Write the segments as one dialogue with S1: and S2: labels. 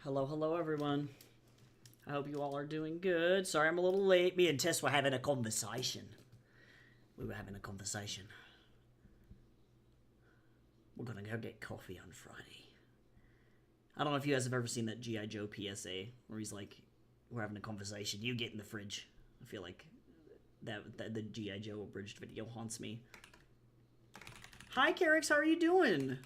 S1: Hello, hello, everyone. I hope you all are doing good. Sorry I'm a little late. Me and Tess were having a conversation. We were having a conversation. We're gonna go get coffee on Friday. I don't know if you guys have ever seen that G.I. Joe PSA where he's like, we're having a conversation. You get in the fridge. I feel like that the G.I. Joe abridged video haunts me. Hi, Carix. How are you doing?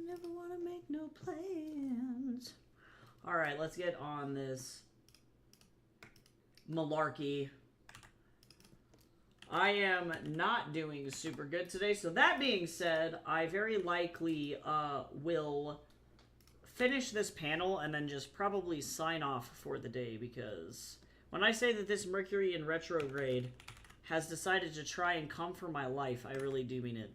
S1: Never want to make no plans. Alright, let's get on this malarkey. I am not doing super good today, so that being said, I very likely will finish this panel and then just probably sign off for the day, because when I say that this Mercury in retrograde has decided to try and come for my life, I really do mean it.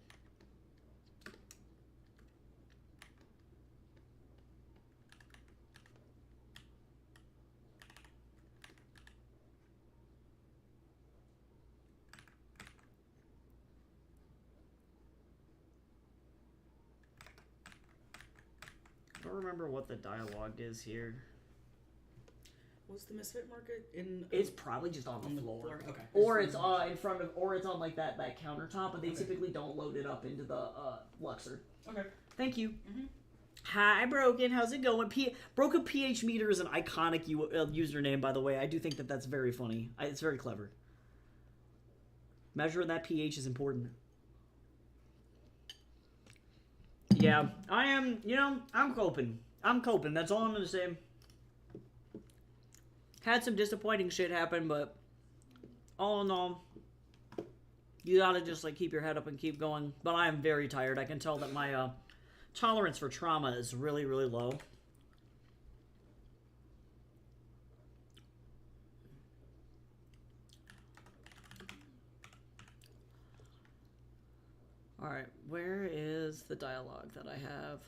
S1: I don't remember what the dialogue is here.
S2: What's the Misfit Market in?
S1: It's probably just on the floor.
S2: Okay.
S1: Or it's in front of, or it's on like that countertop, but they
S2: Okay.
S1: typically don't load it up into the Luxor.
S2: Okay.
S1: Thank you.
S2: Mm-hmm.
S1: Hi, Broken. How's it going? Broken PH Meter is an iconic username, by the way. I do think that that's very funny. It's very clever. Measuring that pH is important. Yeah, I am, I'm coping. I'm coping. That's all I'm going to say. Had some disappointing shit happen, but all in all, you gotta just like keep your head up and keep going. But I am very tired. I can tell that my tolerance for trauma is really, really low. Alright, where is the dialogue that I have?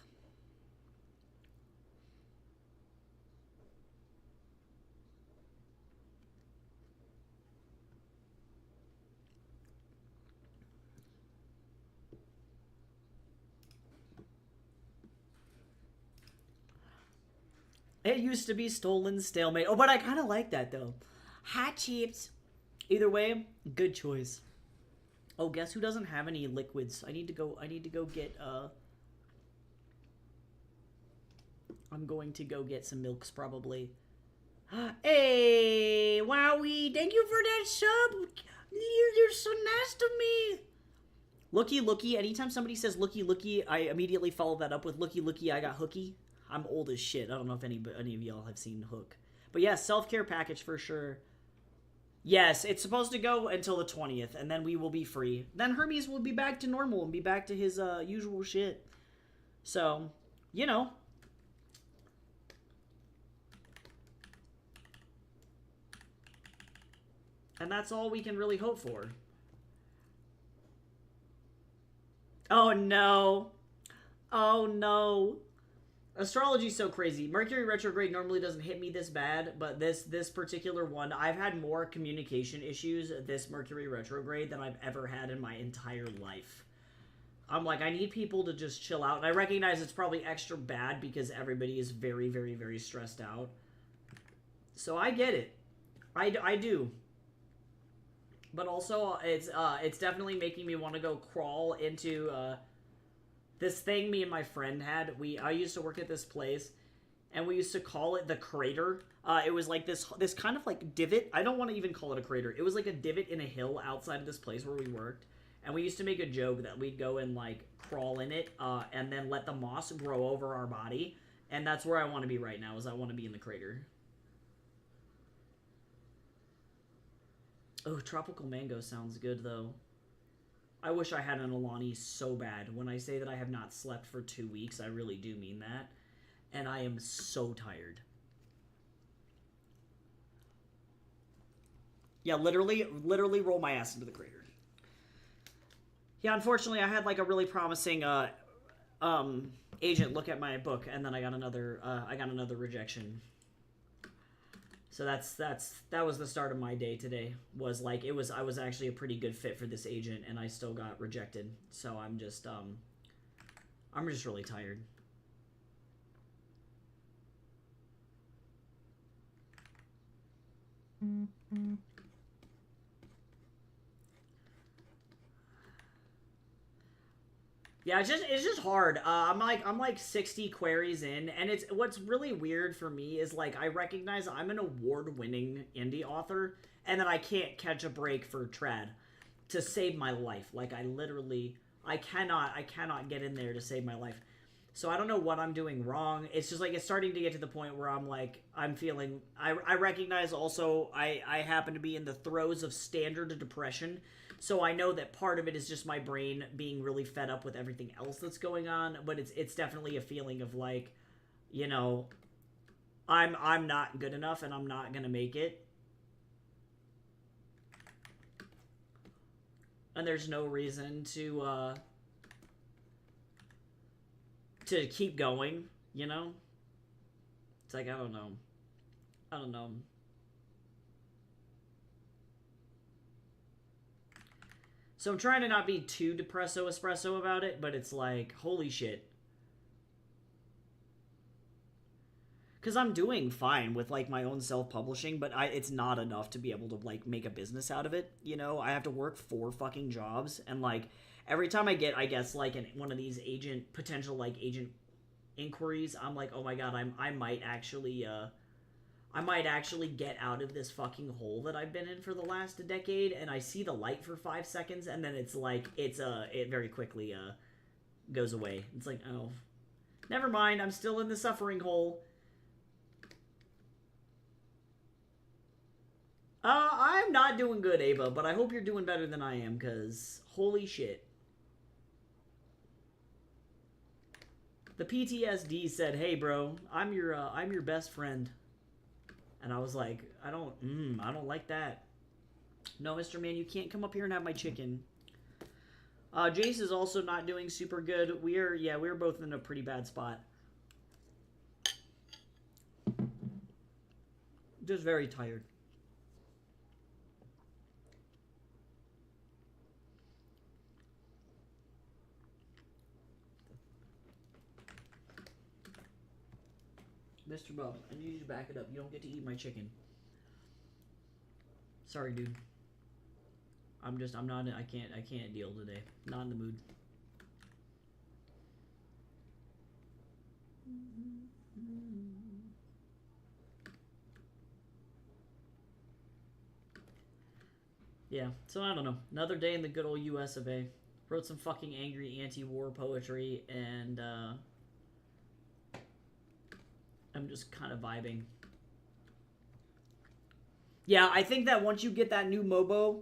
S1: It used to be stolen stalemate. Oh, but I kind of like that though. Hot chips. Either way, good choice. Oh, guess who doesn't have any liquids? I need to go get I'm going to go get some milks probably. Hey, Wowie, thank you for that sub. You're so nice to me. Looky, anytime somebody says looky, I immediately follow that up with looky, I got hooky. I'm old as shit. I don't know if any of y'all have seen Hook. But yeah, self-care package for sure. Yes, it's supposed to go until the 20th, and then we will be free. Then Hermes will be back to normal and be back to his usual shit. So, you know. And that's all we can really hope for. Oh no. Oh no. Astrology's so crazy. Mercury retrograde normally doesn't hit me this bad, but this particular one, I've had more communication issues this Mercury retrograde than I've ever had in my entire life. I'm like, I need people to just chill out. And I recognize it's probably extra bad because everybody is very, very, very stressed out. So I get it. I do. But also, it's definitely making me want to go crawl into this thing me and my friend had. I used to work at this place, and we used to call it the crater. It was like this kind of like divot. I don't want to even call it a crater. It was like a divot in a hill outside of this place where we worked. And we used to make a joke that we'd go and like crawl in it, and then let the moss grow over our body. And that's where I want to be right now. Is I want to be in the crater. Oh, tropical mango sounds good though. I wish I had an Alani so bad. When I say that I have not slept for 2 weeks, I really do mean that. And I am so tired. Yeah, literally roll my ass into the crater. Yeah, unfortunately, I had like a really promising agent look at my book, and then I got another rejection. So that was the start of my day today. Was like I was actually a pretty good fit for this agent, and I still got rejected. So I'm just really tired. Mm-hmm. Yeah, it's just hard. I'm like 60 queries in, and it's what's really weird for me is like I recognize I'm an award-winning indie author, and then I can't catch a break for trad to save my life. Like I cannot get in there to save my life. So I don't know what I'm doing wrong. It's just like it's starting to get to the point where I'm like I'm feeling I recognize also I happen to be in the throes of standard depression. So I know that part of it is just my brain being really fed up with everything else that's going on, but it's definitely a feeling of like, you know, I'm not good enough and I'm not gonna make it. And there's no reason to keep going, you know? It's like I don't know. So I'm trying to not be too depresso espresso about it, but it's like, holy shit. Because I'm doing fine with like my own self-publishing, but it's not enough to be able to like make a business out of it. You know, I have to work 4 fucking jobs, and like every time I get, I guess, like one of these potential agent inquiries, I'm like, oh my god, I might actually get out of this fucking hole that I've been in for the last decade, and I see the light for 5 seconds, and then it's like it very quickly goes away. It's like, oh, never mind, I'm still in the suffering hole. I'm not doing good, Ava, but I hope you're doing better than I am, because holy shit. The PTSD said, hey bro, I'm your best friend. And I was like, I don't like that. No, Mr. Man, you can't come up here and have my chicken. Jace is also not doing super good. We're both in a pretty bad spot. Just very tired. Mr. Bub, I need you to back it up. You don't get to eat my chicken. Sorry, dude. I can't deal today. Not in the mood. Yeah, so I don't know. Another day in the good old US of A. Wrote some fucking angry anti-war poetry, and I'm just kind of vibing. Yeah, I think that once you get that new Mobo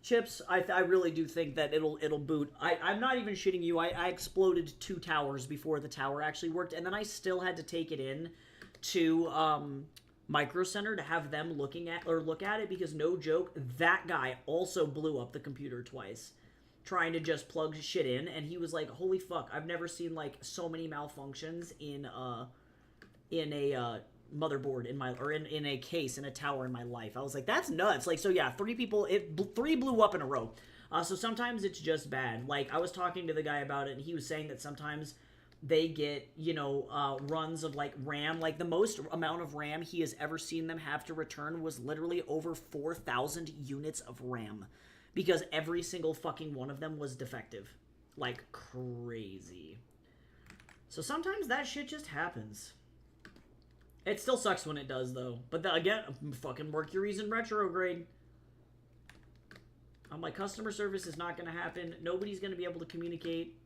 S1: chips, I really do think that it'll boot. I'm not even shitting you. I exploded 2 towers before the tower actually worked, and then I still had to take it in to Micro Center to have them look at it, because no joke, that guy also blew up the computer twice trying to just plug shit in, and he was like, holy fuck, I've never seen like so many malfunctions in a motherboard in a case in a tower in my life. I was like, that's nuts. Like, so yeah, 3 blew up in a row. So sometimes it's just bad. Like, I was talking to the guy about it, and he was saying that sometimes they get, runs of like RAM. Like, the most amount of RAM he has ever seen them have to return was literally over 4,000 units of RAM, because every single fucking one of them was defective. Like, crazy. So sometimes that shit just happens. It still sucks when it does, though. But again, fucking Mercury's in retrograde. I'm like, customer service is not going to happen. Nobody's going to be able to communicate.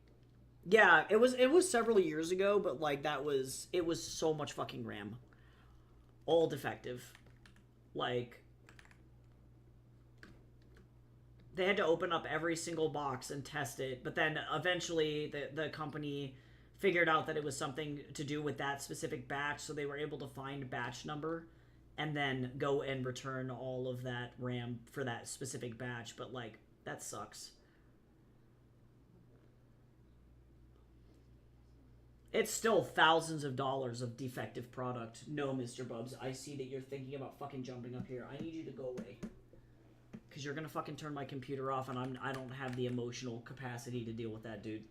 S1: Yeah, it was several years ago, but like it was so much fucking RAM. All defective. Like, they had to open up every single box and test it, but then eventually the company figured out that it was something to do with that specific batch, so they were able to find batch number and then go and return all of that RAM for that specific batch. But, like, that sucks. It's still thousands of dollars of defective product. No, Mr. Bubs, I see that you're thinking about fucking jumping up here. I need you to go away. Because you're going to fucking turn my computer off, and I don't have the emotional capacity to deal with that, dude.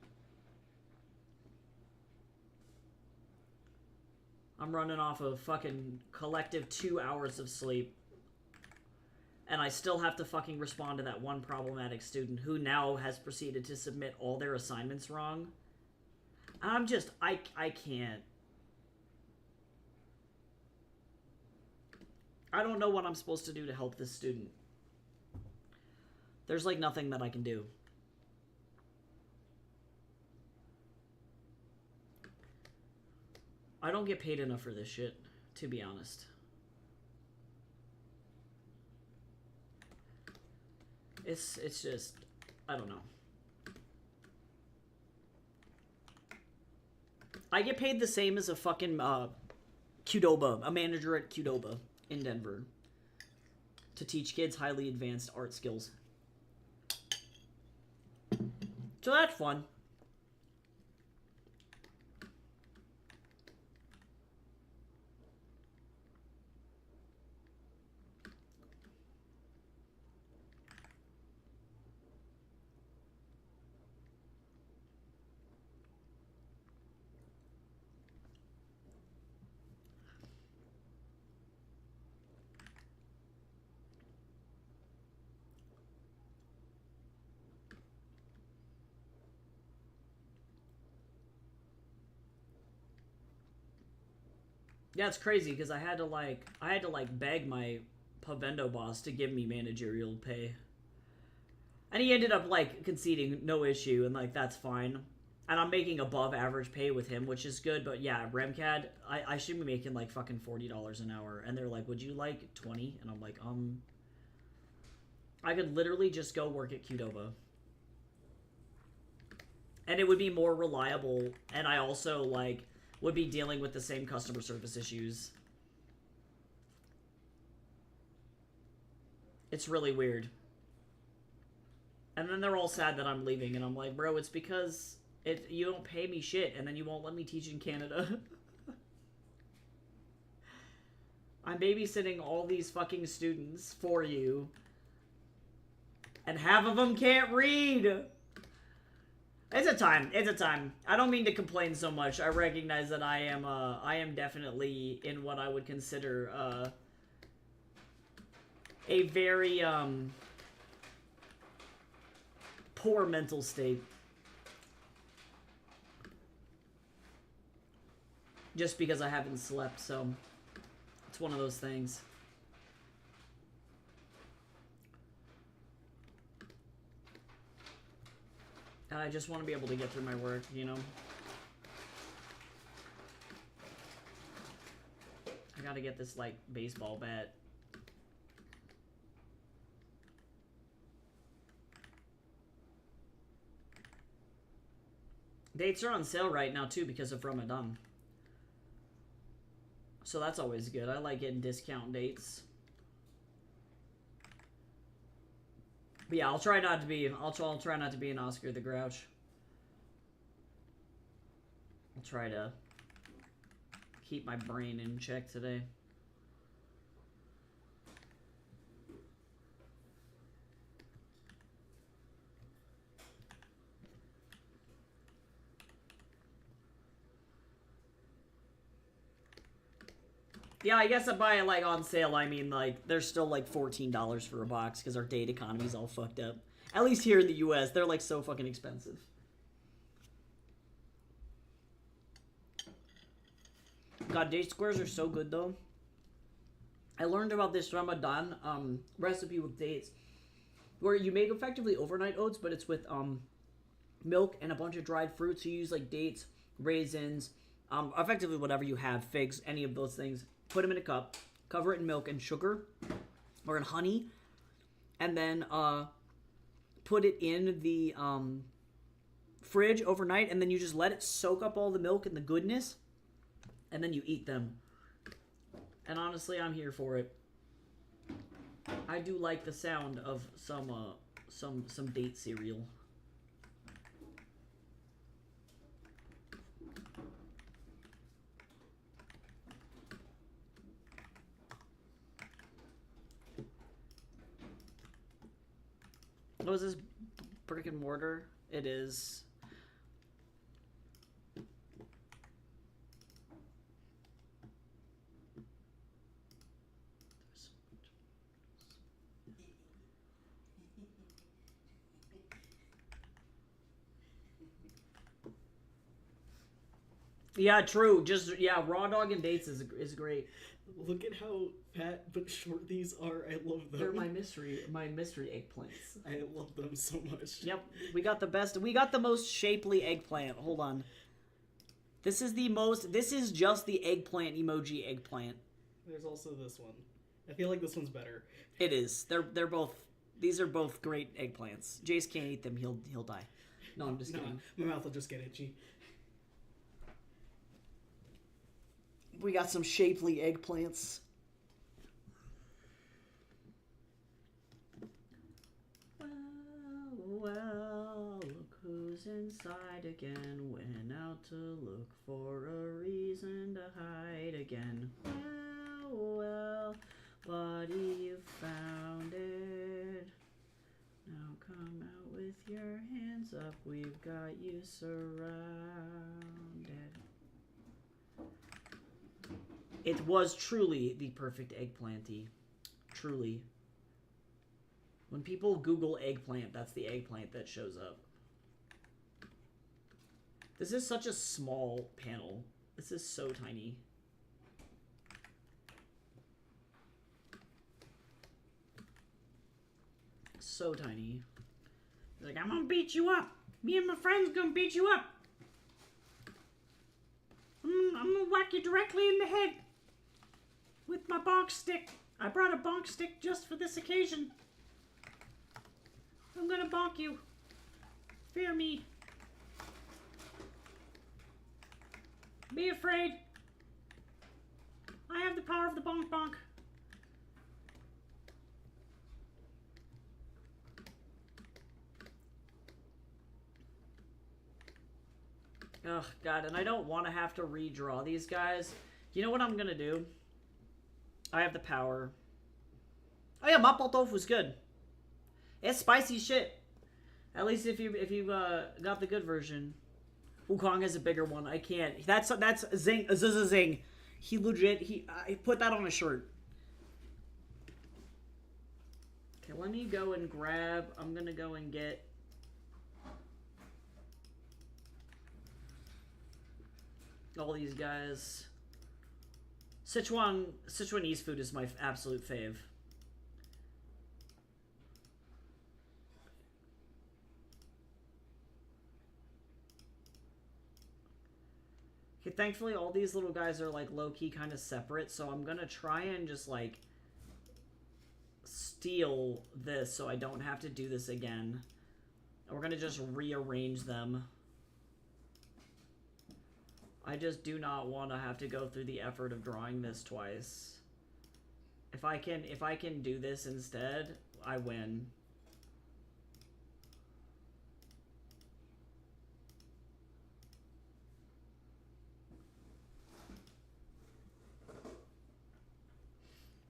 S1: I'm running off of fucking collective 2 hours of sleep. And I still have to fucking respond to that one problematic student who now has proceeded to submit all their assignments wrong. I'm just, I can't. I don't know what I'm supposed to do to help this student. There's like nothing that I can do. I don't get paid enough for this shit, to be honest. It's just, I don't know. I get paid the same as a fucking Qdoba, a manager at Qdoba in Denver, to teach kids highly advanced art skills. So that's fun. Yeah, it's crazy because I had to beg my Pavendo boss to give me managerial pay. And he ended up like conceding no issue and like that's fine. And I'm making above average pay with him, which is good, but yeah, RemCAD, I should be making like fucking $40 an hour. And they're like, would you like 20? And I'm like, I could literally just go work at Qdoba. And it would be more reliable, and I also like would be dealing with the same customer service issues. It's really weird. And then they're all sad that I'm leaving, and I'm like, bro, it's because you don't pay me shit, and then you won't let me teach in Canada. I'm babysitting all these fucking students for you, and half of them can't read. It's a time. It's a time. I don't mean to complain so much. I recognize that I am definitely in what I would consider a very poor mental state. Just because I haven't slept, so it's one of those things. And I just want to be able to get through my work, you know? I gotta get this, like, baseball bat. Dates are on sale right now, too, because of Ramadan. So that's always good. I like getting discount dates. But yeah, I'll try not to be. I'll try not to be an Oscar the Grouch. I'll try to keep my brain in check today. Yeah, I guess by like on sale, I mean like they're still like $14 for a box because our date economy's all fucked up. At least here in the US, they're like so fucking expensive. God, date squares are so good though. I learned about this Ramadan recipe with dates where you make effectively overnight oats, but it's with milk and a bunch of dried fruits. You use like dates, raisins, effectively whatever you have, figs, any of those things. Put them in a cup, cover it in milk and sugar, or in honey, and then put it in the fridge overnight, and then you just let it soak up all the milk and the goodness, and then you eat them. And honestly, I'm here for it. I do like the sound of some date cereal. Oh, is this brick and mortar? It is. Yeah, true. Just yeah, raw dog and dates is great.
S2: Look at how fat but short these are. I love them.
S1: They're my mystery eggplants.
S2: I love them so much.
S1: Yep, we got the most shapely eggplant. Hold on. This is just the eggplant emoji eggplant.
S2: There's also this one. I feel like this one's better.
S1: It is. They're both. These are both great eggplants. Jace can't eat them. He'll die. No, I'm just kidding.
S2: My mouth will just get itchy.
S1: We got some shapely eggplants. Well, look who's inside again. Went out to look for a reason to hide again. Well, buddy, you found it. Now come out with your hands up. We've got you surrounded. It was truly the perfect eggplanty. Truly. When people Google eggplant, that's the eggplant that shows up. This is such a small panel. This is so tiny. So tiny. He's like, I'm gonna beat you up. Me and my friends gonna beat you up. I'm gonna whack you directly in the head. With my bonk stick. I brought a bonk stick just for this occasion. I'm gonna bonk you. Fear me. Be afraid. I have the power of the bonk bonk. Oh, God, and I don't want to have to redraw these guys. You know what I'm gonna do? I have the power. Oh yeah, mapo tofu's good. It's spicy shit. At least if you got the good version. Wukong has a bigger one. I can't. That's Zing Zing. He legit I put that on a shirt. Okay, let me go and grab. I'm gonna go and get. All these guys. Sichuanese food is my absolute fave. Okay, thankfully all these little guys are like low-key kind of separate, so I'm gonna try and just like steal this so I don't have to do this again. And we're gonna just rearrange them. I just do not want to have to go through the effort of drawing this twice. If I can do this instead, I win.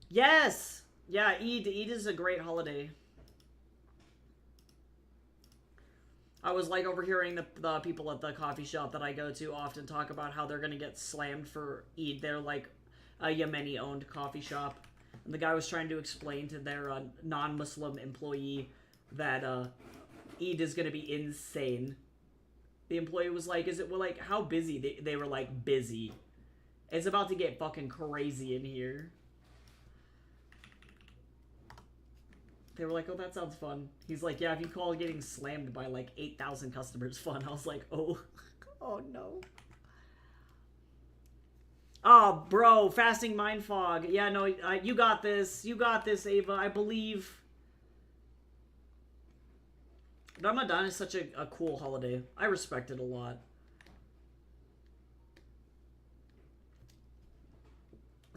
S1: Yes! Yeah, Eid is a great holiday. I was like overhearing the people at the coffee shop that I go to often talk about how they're gonna get slammed for Eid. They're like a Yemeni-owned coffee shop. And the guy was trying to explain to their non-Muslim employee that Eid is gonna be insane. The employee was like, how busy? They were like, busy. It's about to get fucking crazy in here. They were like, oh, that sounds fun. He's like, yeah, if you call getting slammed by like 8,000 customers fun. I was like, oh, oh no. Oh, bro, fasting mind fog. Yeah, no, you got this. You got this, Ava. I believe. Ramadan is such a cool holiday. I respect it a lot.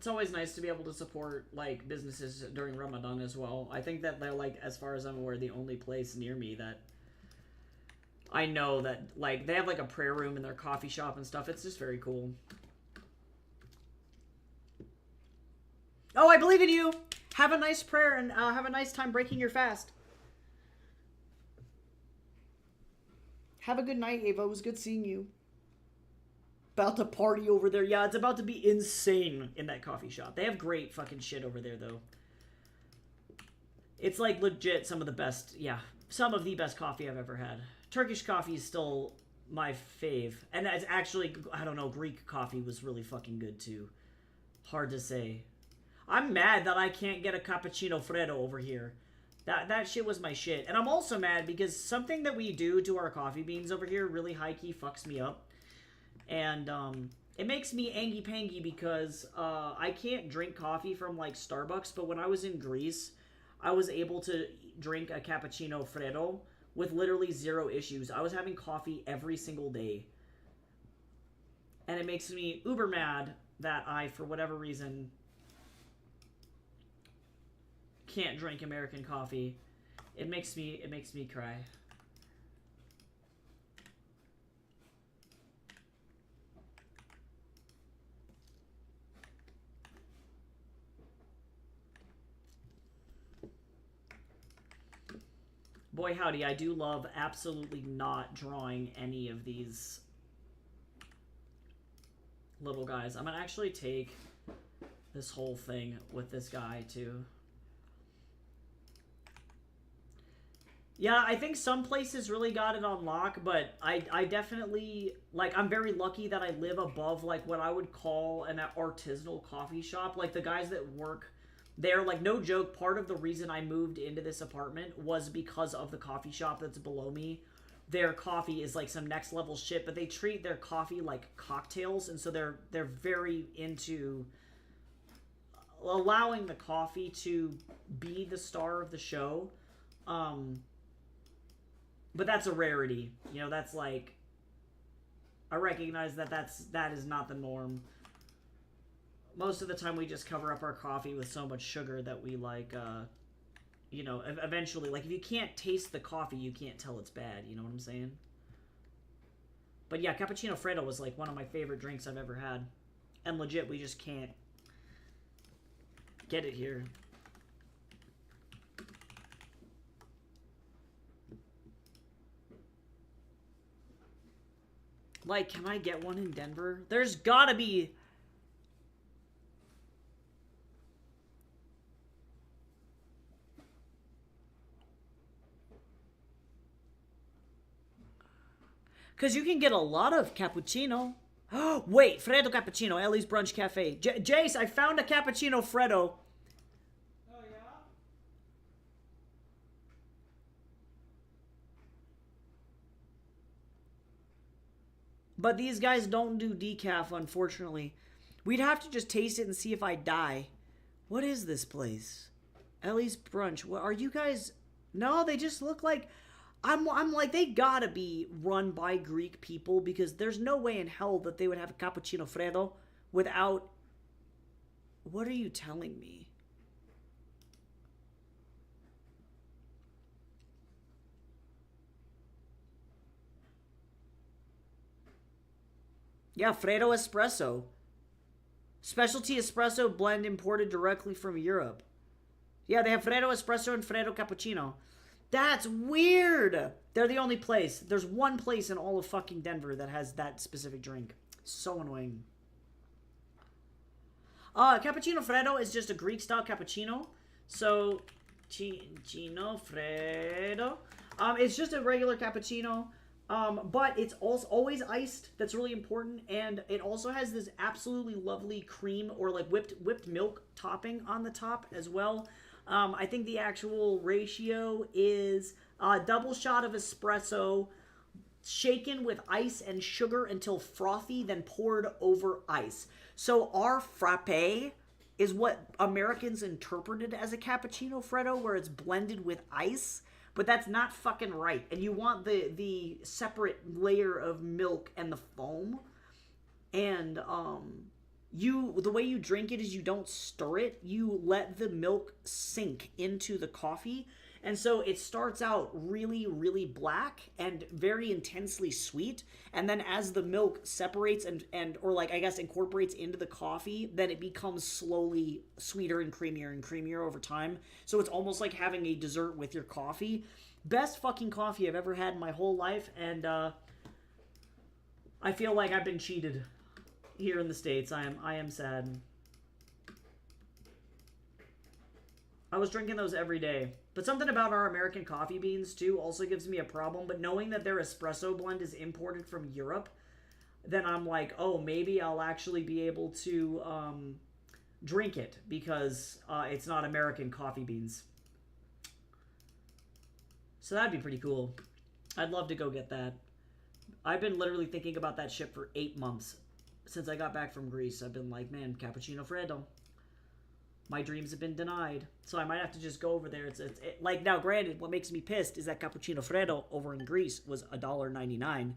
S1: It's always nice to be able to support like businesses during Ramadan as well. I think that they're like, as far as I'm aware, the only place near me that I know that like they have like a prayer room in their coffee shop and stuff. It's just very cool. Oh, I believe in you. Have a nice prayer and have a nice time breaking your fast. Have a good night, Ava. It was good seeing you. About to party over there. Yeah, it's about to be insane in that coffee shop. They have great fucking shit over there, though. It's like legit some of the best, yeah, some of the best coffee I've ever had. Turkish coffee is still my fave. And it's actually, I don't know, Greek coffee was really fucking good, too. Hard to say. I'm mad that I can't get a cappuccino freddo over here. That shit was my shit. And I'm also mad because something that we do to our coffee beans over here really high-key fucks me up. And it makes me angy-pangy because I can't drink coffee from, like, Starbucks. But when I was in Greece, I was able to drink a cappuccino freddo with literally zero issues. I was having coffee every single day. And it makes me uber mad that I, for whatever reason, can't drink American coffee. It makes me cry. Boy howdy, I do love absolutely not drawing any of these little guys. I'm gonna actually take this whole thing with this guy too. Yeah, I think some places really got it on lock, but I definitely, like, I'm very lucky that I live above, like, what I would call an artisanal coffee shop. Like, the guys that work there, like, no joke, part of the reason I moved into this apartment was because of the coffee shop that's below me. Their coffee is, like, some next level shit, but they treat their coffee like cocktails, and so they're very into allowing the coffee to be the star of the show. But that's a rarity. You know, that's like, I recognize that that is not the norm. Most of the time we just cover up our coffee with so much sugar that we like, you know, eventually, like, if you can't taste the coffee, you can't tell it's bad. You know what I'm saying? But yeah, cappuccino freddo was like one of my favorite drinks I've ever had. And legit, we just can't get it here. Like, can I get one in Denver? There's gotta be... Because you can get a lot of cappuccino. Oh, wait, Freddo Cappuccino, Ellie's Brunch Cafe. Jace, I found a cappuccino Freddo.
S2: Oh, yeah?
S1: But these guys don't do decaf, unfortunately. We'd have to just taste it and see if I die. What is this place? Ellie's Brunch. What are you guys? No, they just look like... I'm like, they gotta be run by Greek people because there's no way in hell that they would have a cappuccino freddo without... What are you telling me? Yeah, Freddo Espresso. Specialty espresso blend imported directly from Europe. Yeah, they have Freddo Espresso and Freddo Cappuccino. That's weird. They're the only place. There's one place in all of fucking Denver that has that specific drink. So annoying. Cappuccino Freddo is just a Greek-style cappuccino. So, Cappuccino Freddo. It's just a regular cappuccino. But it's also always iced. That's really important. And it also has this absolutely lovely cream or like whipped milk topping on the top as well. I think the actual ratio is a double shot of espresso shaken with ice and sugar until frothy, then poured over ice. So our frappe is what Americans interpreted as a cappuccino Freddo, where it's blended with ice. But that's not fucking right. And you want the separate layer of milk and the foam. And, the way you drink it is you don't stir it. You let the milk sink into the coffee. And so it starts out really, really black and very intensely sweet. And then as the milk separates and or like I guess incorporates into the coffee, then it becomes slowly sweeter and creamier over time. So it's almost like having a dessert with your coffee. Best fucking coffee I've ever had in my whole life, and I feel like I've been cheated here in the States. I am sad. I was drinking those every day. But something about our American coffee beans, too, also gives me a problem. But knowing that their espresso blend is imported from Europe, then I'm like, oh, maybe I'll actually be able to drink it because it's not American coffee beans. So that'd be pretty cool. I'd love to go get that. I've been literally thinking about that shit for 8 months. Since I got back from Greece, I've been like, man, cappuccino freddo. My dreams have been denied. So I might have to just go over there. It's like, now granted, what makes me pissed is that cappuccino freddo over in Greece was $1.99.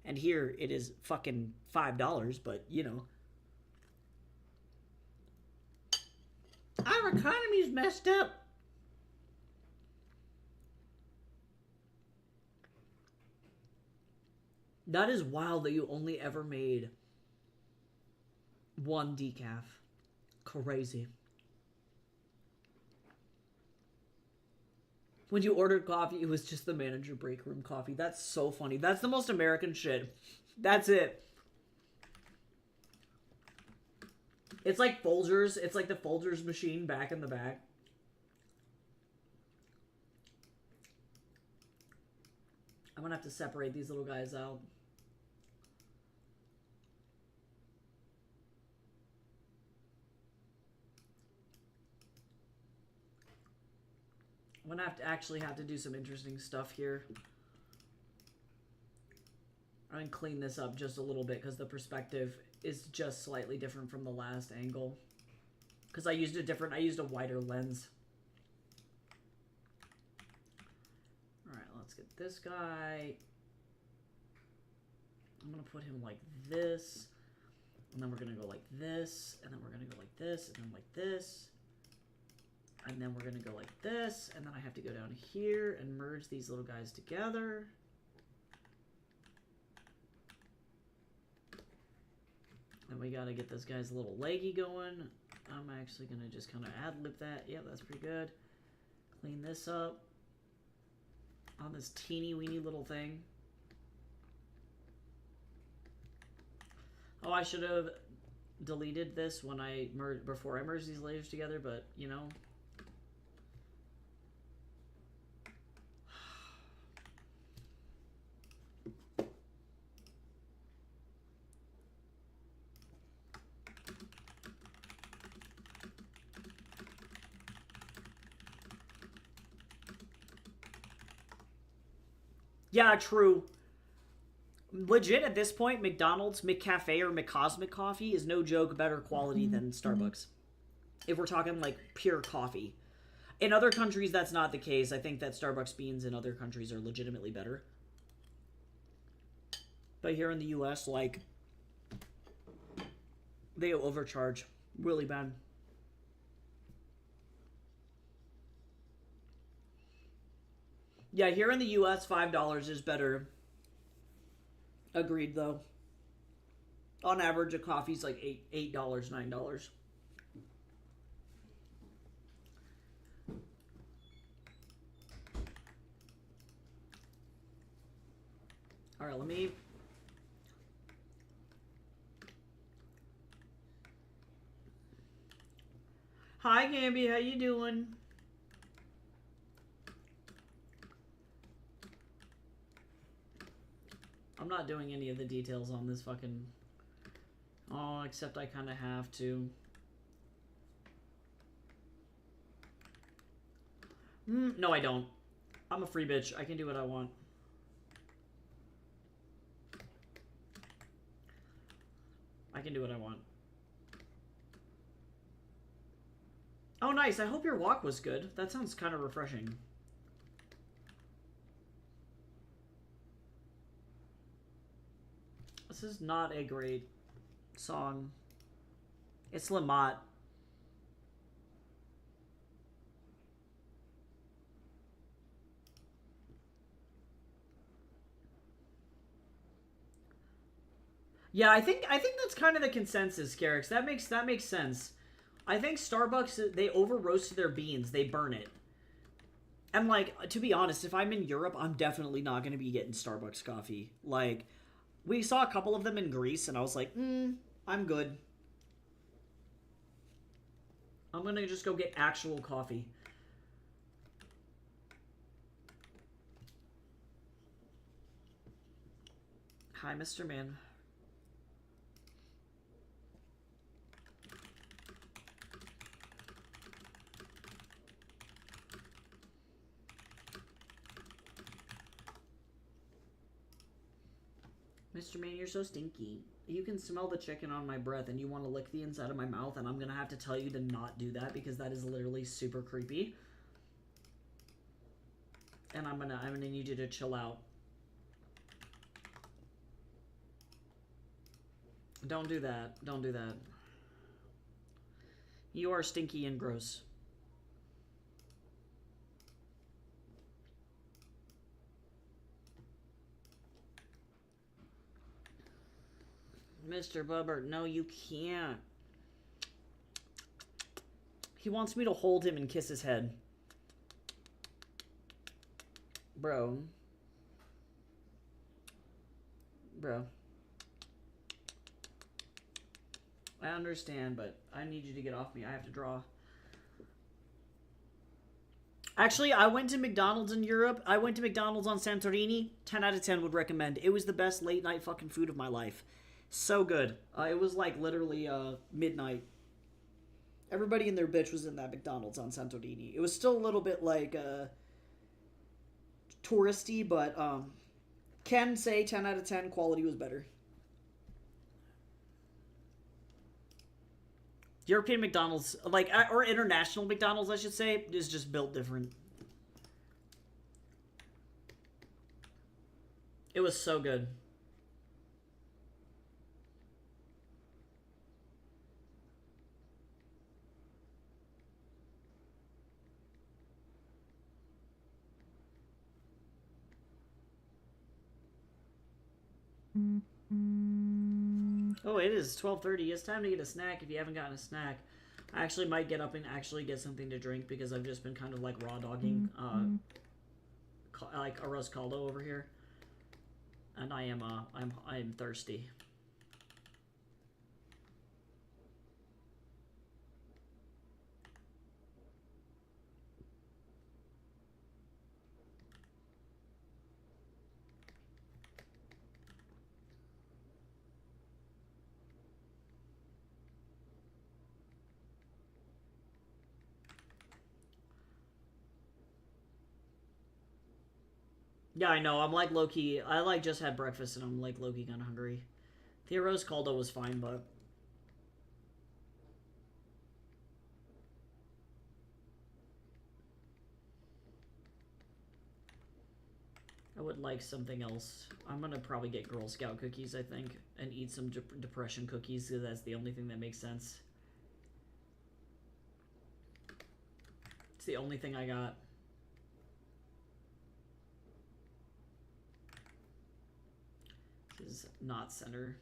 S1: And here it is fucking $5, but you know. Our economy's messed up. That is wild that you only ever made one decaf. Crazy. When you ordered coffee, it was just the manager break room coffee. That's so funny. That's the most American shit. That's it. It's like Folgers. It's like the Folgers machine back in the back. I'm gonna have to separate these little guys out. I'm gonna have to do some interesting stuff here. I'm gonna clean this up just a little bit because the perspective is just slightly different from the last angle. Because I used a wider lens. Alright, let's get this guy. I'm gonna put him like this. And then we're gonna go like this. And then we're gonna go like this. And then like this. And then we're going to go like this, and then I have to go down here and merge these little guys together. Then we got to get this guy's little leggy going. I'm actually going to just kind of ad-lib that. Yep, that's pretty good. Clean this up on this teeny-weeny little thing. Oh, I should have deleted this when before I merged these layers together, but, you know... Yeah, true. Legit, at this point, McDonald's, McCafe, or McCosmic coffee is no joke better quality than Starbucks. If we're talking, like, pure coffee. In other countries, that's not the case. I think that Starbucks beans in other countries are legitimately better. But here in the US, like, they overcharge really bad. Yeah, here in the US, $5 is better. Agreed, though. On average, a coffee's like $8, $9. All right, let me... Hi, Gamby. How you doing? I'm not doing any of the details on this fucking... Oh, except I kind of have to. No, I don't. I'm a free bitch. I can do what I want. I can do what I want. Oh, nice. I hope your walk was good. That sounds kind of refreshing. This is not a great song. It's Lamont. Yeah, I think that's kind of the consensus, Garrix. That makes sense. I think Starbucks, they over roast their beans. They burn it. And like, to be honest, if I'm in Europe, I'm definitely not going to be getting Starbucks coffee. Like, we saw a couple of them in Greece, and I was like, I'm good. I'm going to just go get actual coffee. Hi, Mr. Man. Mr. Man, you're so stinky. You can smell the chicken on my breath and you want to lick the inside of my mouth, and I'm gonna have to tell you to not do that because that is literally super creepy. And I'm gonna need you to chill out. Don't do that. Don't do that. You are stinky and gross. Mr. Bubber, no, you can't. He wants me to hold him and kiss his head. Bro. Bro. I understand, but I need you to get off me. I have to draw. Actually, I went to McDonald's in Europe. I went to McDonald's on Santorini. 10 out of 10 would recommend. It was the best late night fucking food of my life. So good. It was like literally midnight. Everybody and their bitch was in that McDonald's on Santorini. It was still a little bit like touristy, but can say 10 out of 10 quality was better. European McDonald's, like, or international McDonald's, I should say, is just built different. It was so good. Oh, it is 12:30. It's time to get a snack if you haven't gotten a snack. I actually might get up and actually get something to drink because I've just been kind of like raw dogging like arroz caldo over here. And I'm thirsty. Yeah, I know. I'm like low-key. I like just had breakfast and I'm like low-key kind of hungry. The arroz caldo was fine, but I would like something else. I'm gonna probably get Girl Scout cookies, I think, and eat some depression cookies because that's the only thing that makes sense. It's the only thing I got. This is not center.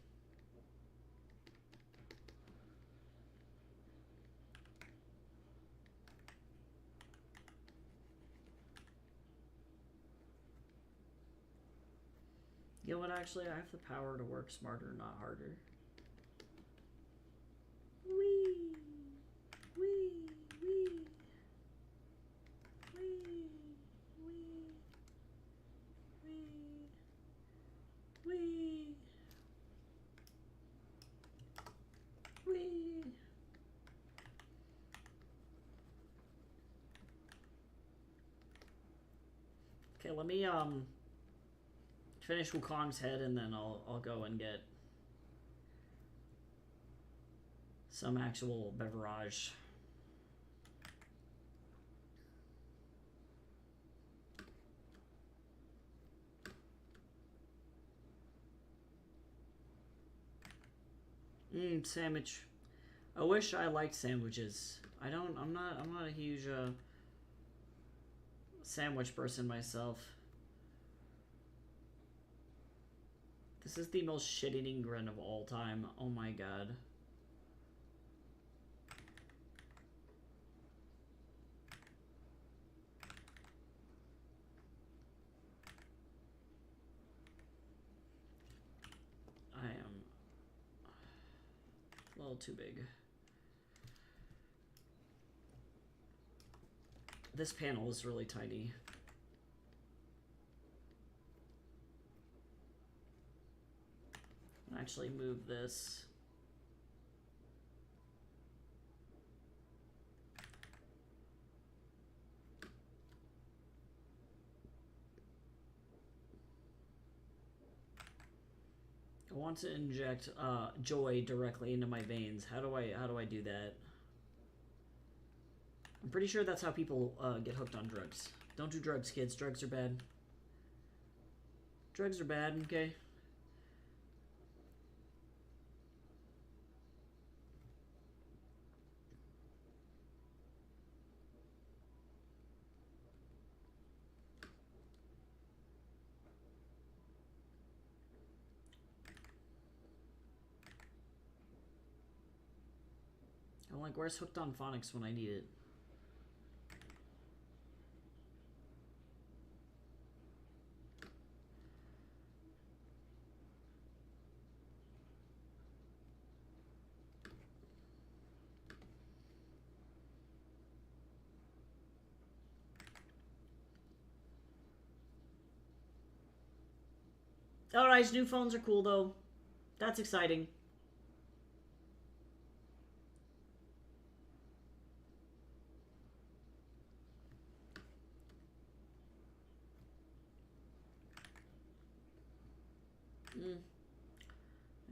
S1: You know what, actually, I have the power to work smarter, not harder. Wee! Wee! Wee! Wee! Wee! Wee! Wee! Wee! Okay, let me finish Wukong's head and then I'll go and get some actual beverage. Sandwich. I wish I liked sandwiches. I don't. I'm not. I'm not a huge sandwich person myself. This is the most shit-eating grin of all time. Oh my god. I am a little too big. This panel is really tiny. I'll actually move this. I want to inject joy directly into my veins. How do I do that? I'm pretty sure that's how people get hooked on drugs. Don't do drugs, kids. Drugs are bad. Drugs are bad, okay? I'm like, where's Hooked on Phonics when I need it? Alright, new phones are cool though. That's exciting.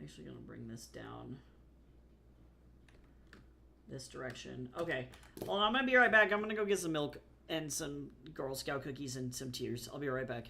S1: Actually gonna bring this down this direction. Okay. Well, I'm gonna be right back. I'm gonna go get some milk and some Girl Scout cookies and some tears. I'll be right back.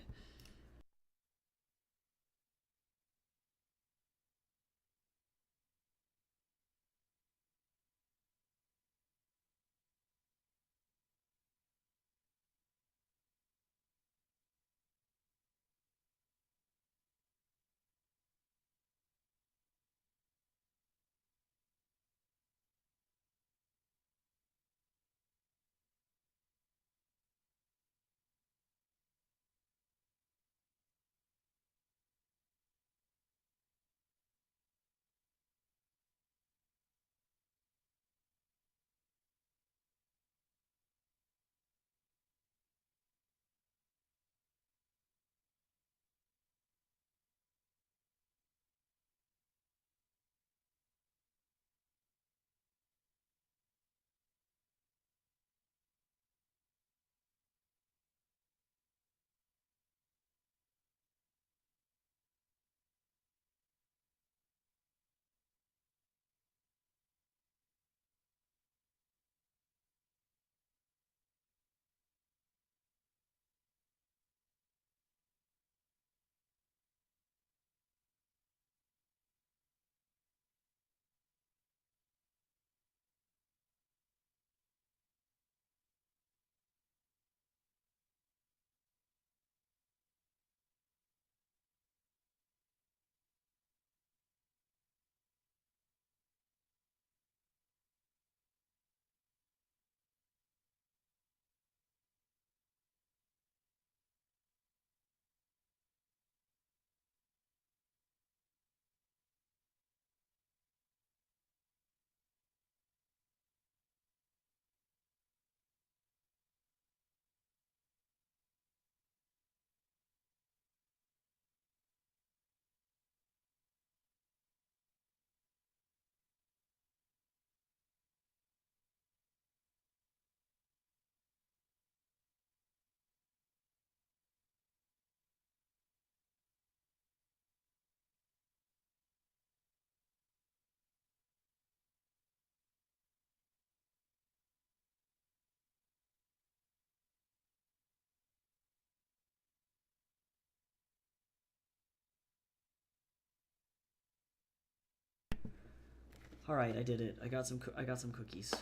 S1: All right, I did it. I got some cookies.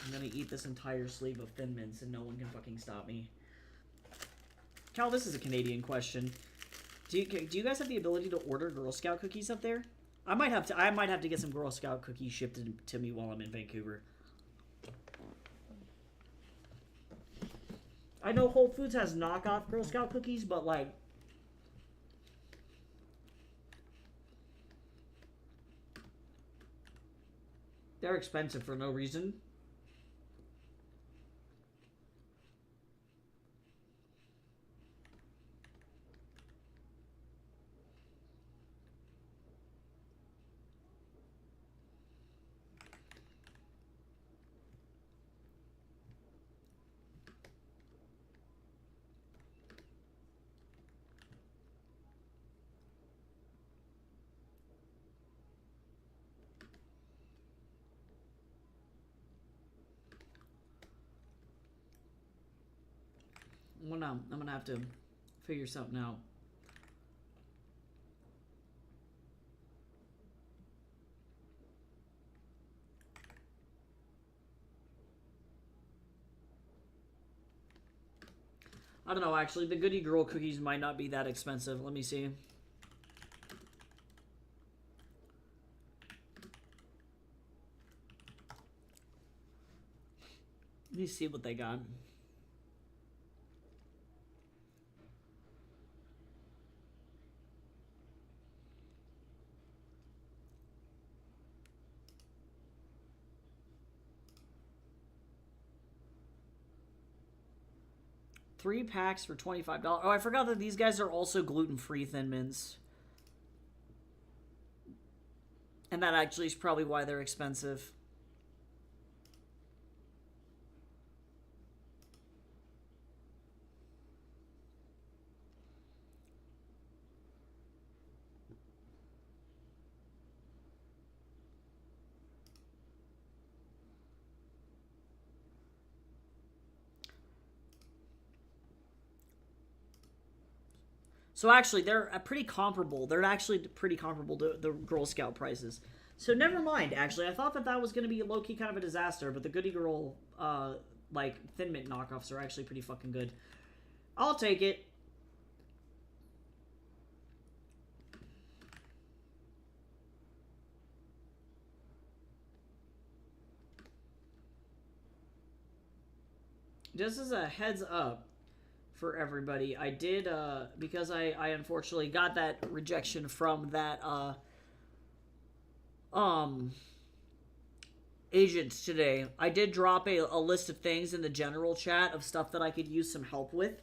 S1: I'm gonna eat this entire sleeve of Thin Mints, and no one can fucking stop me. Cal, this is a Canadian question. Do you guys have the ability to order Girl Scout cookies up there? I might have to get some Girl Scout cookies shipped to me while I'm in Vancouver. I know Whole Foods has knockoff Girl Scout cookies, but like, they're expensive for no reason. I'm gonna have to figure something out. I don't know, actually. The Goody Girl cookies might not be that expensive. Let me see. Let me see what they got. Three packs for $25. Oh, I forgot that these guys are also gluten-free Thin Mints. And that actually is probably why they're expensive. So actually, they're pretty comparable. They're actually pretty comparable to the Girl Scout prices. So never mind, actually. I thought that was going to be low-key kind of a disaster, but the Goody Girl, like, Thin Mint knockoffs are actually pretty fucking good. I'll take it. Just as a heads up for everybody, I did, because I unfortunately got that rejection from that, agents today. I did drop a list of things in the general chat of stuff that I could use some help with.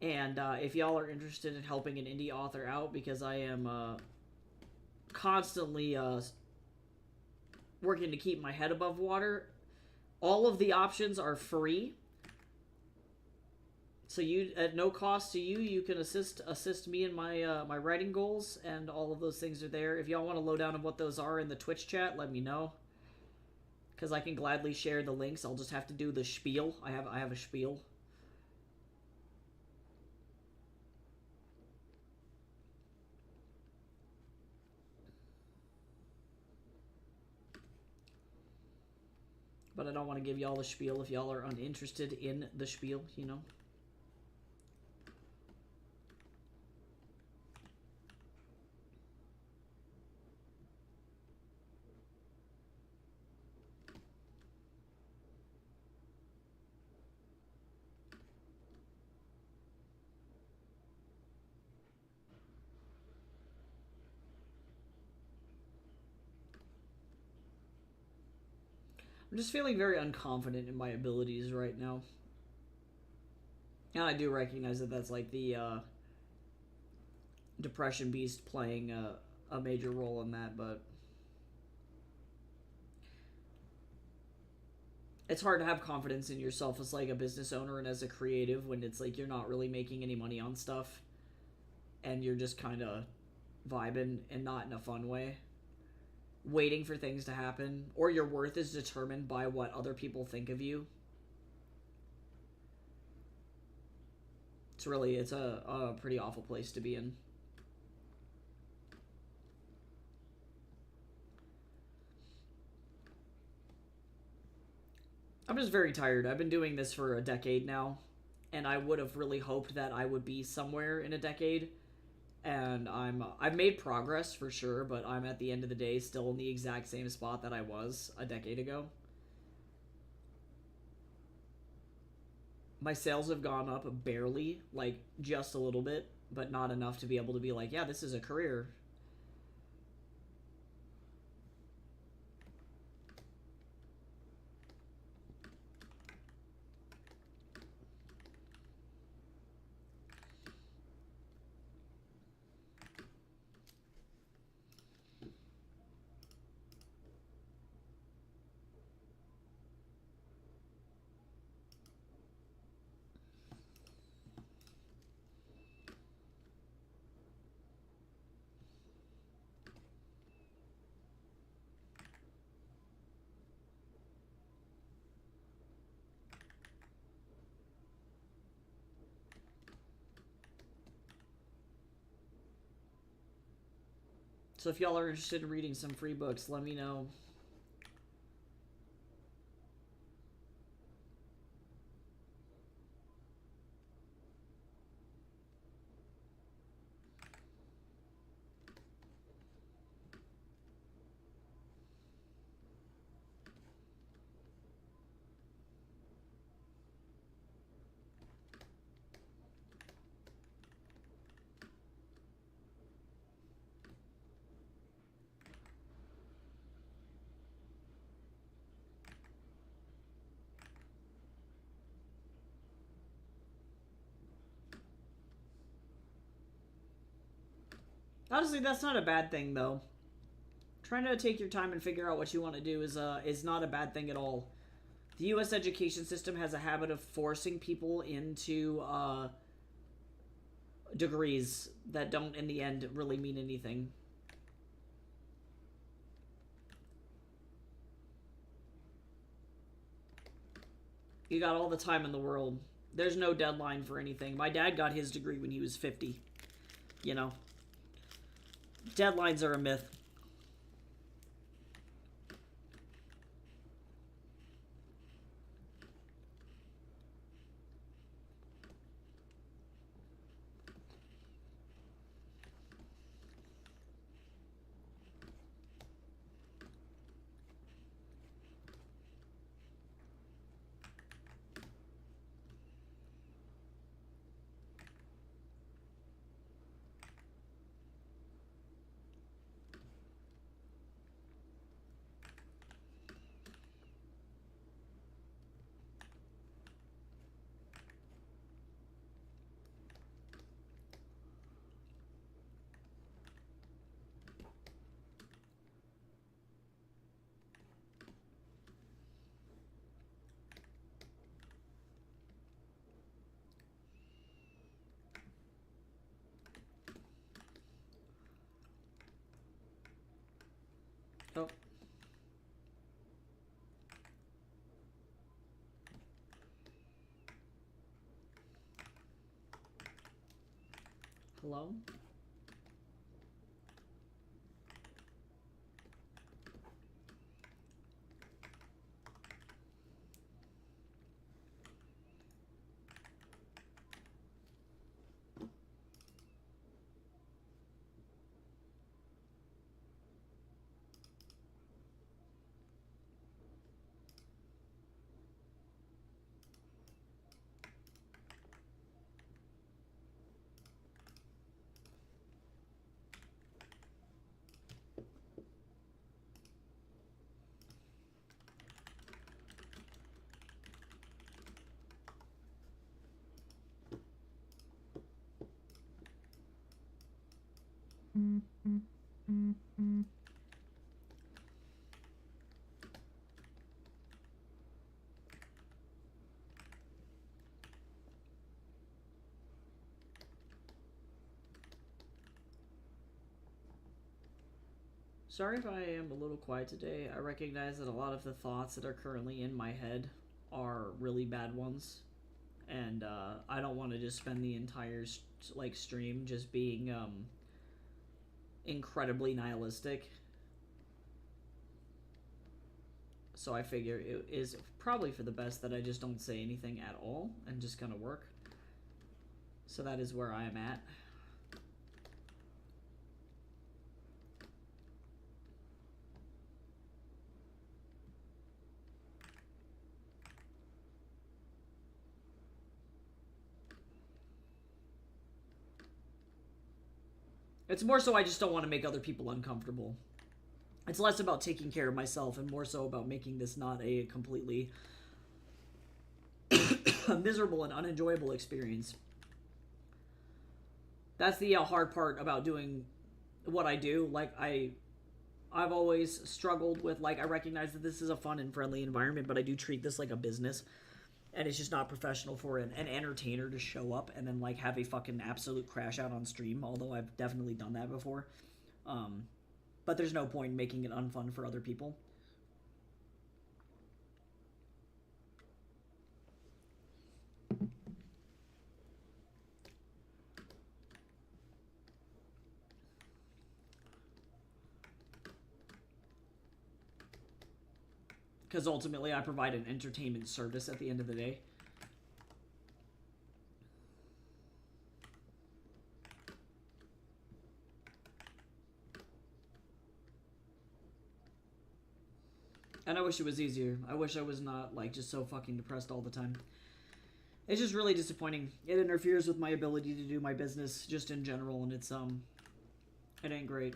S1: And if y'all are interested in helping an indie author out, because I am constantly working to keep my head above water, all of the options are free. So you, at no cost to you, you can assist me in my my writing goals, and all of those things are there. If y'all want to low down on what those are in the Twitch chat, let me know, because I can gladly share the links. I'll just have to do the spiel. I have a spiel. But I don't want to give y'all the spiel if y'all are uninterested in the spiel, you know. I'm just feeling very unconfident in my abilities right now. And I do recognize that that's like the Depression Beast playing a major role in that, but it's hard to have confidence in yourself as like a business owner and as a creative when it's like you're not really making any money on stuff and you're just kind of vibing, and not in a fun way, waiting for things to happen, or your worth is determined by what other people think of you. It's a pretty awful place to be in. I'm just very tired. I've been doing this for a decade now, and I would have really hoped that I would be somewhere in a decade. And I've made progress for sure, but I'm at the end of the day still in the exact same spot that I was a decade ago. My sales have gone up barely, like just a little bit, but not enough to be able to be like, yeah, this is a career. So if y'all are interested in reading some free books, let me know. Honestly, that's not a bad thing though. Trying to take your time and figure out what you want to do is not a bad thing at all. The U.S. education system has a habit of forcing people into degrees that don't, in the end, really mean anything. You got all the time in the world. There's no deadline for anything. My dad got his degree when he was 50. You know, deadlines are a myth. Oh. Hello? Sorry if I am a little quiet today. I recognize that a lot of the thoughts that are currently in my head are really bad ones, and I don't want to just spend the entire stream just being incredibly nihilistic. So so I figure it is probably for the best that I just don't say anything at all and just kind of work. So that is where I am at. It's more so I just don't want to make other people uncomfortable. It's less about taking care of myself and more so about making this not a completely miserable and unenjoyable experience. That's the hard part about doing what I do. Like, I've always struggled with, like, I recognize that this is a fun and friendly environment, but I do treat this like a business. And it's just not professional for an entertainer to show up and then, like, have a fucking absolute crash out on stream, although I've definitely done that before. But there's no point in making it unfun for other people. Because ultimately I provide an entertainment service at the end of the day. And I wish it was easier. I wish I was not, like, just so fucking depressed all the time. It's just really disappointing. It interferes with my ability to do my business just in general, and it's, it ain't great.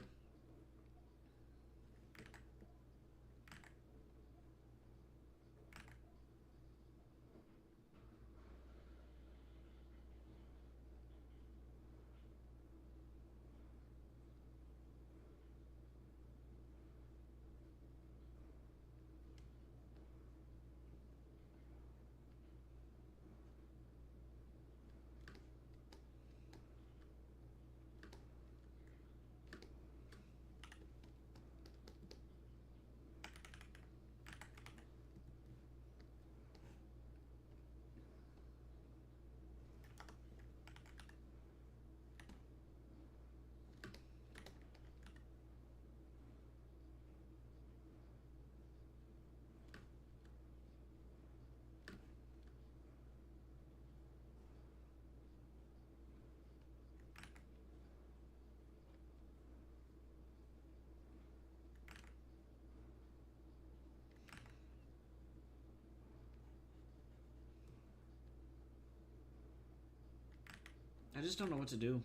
S1: I just don't know what to do.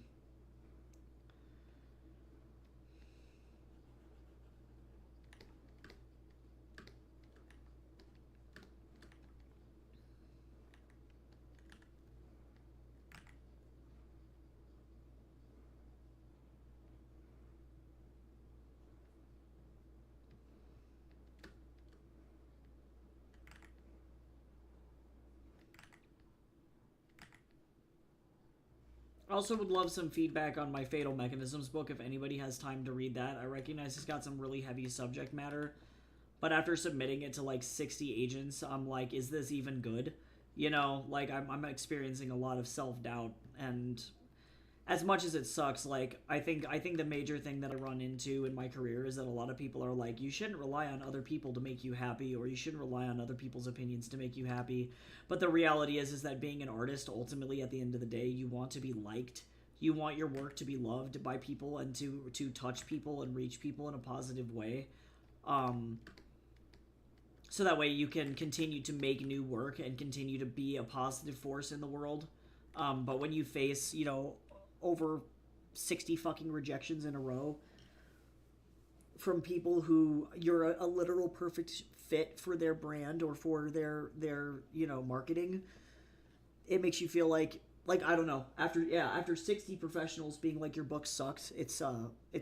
S1: I also would love some feedback on my Fatal Mechanisms book if anybody has time to read that. I recognize it's got some really heavy subject matter, but after submitting it to like 60 agents, I'm like, is this even good? You know, like I'm experiencing a lot of self-doubt, and as much as it sucks, like I think the major thing that I run into in my career is that a lot of people are like, you shouldn't rely on other people to make you happy, or you shouldn't rely on other people's opinions to make you happy. But the reality is that being an artist, ultimately at the end of the day, you want to be liked. You want your work to be loved by people and to touch people and reach people in a positive way. So that way you can continue to make new work and continue to be a positive force in the world. But when you face, you know, over 60 fucking rejections in a row from people who you're a literal perfect fit for their brand or for their you know, marketing, it makes you feel like I don't know, after 60 professionals being like your book sucks, it's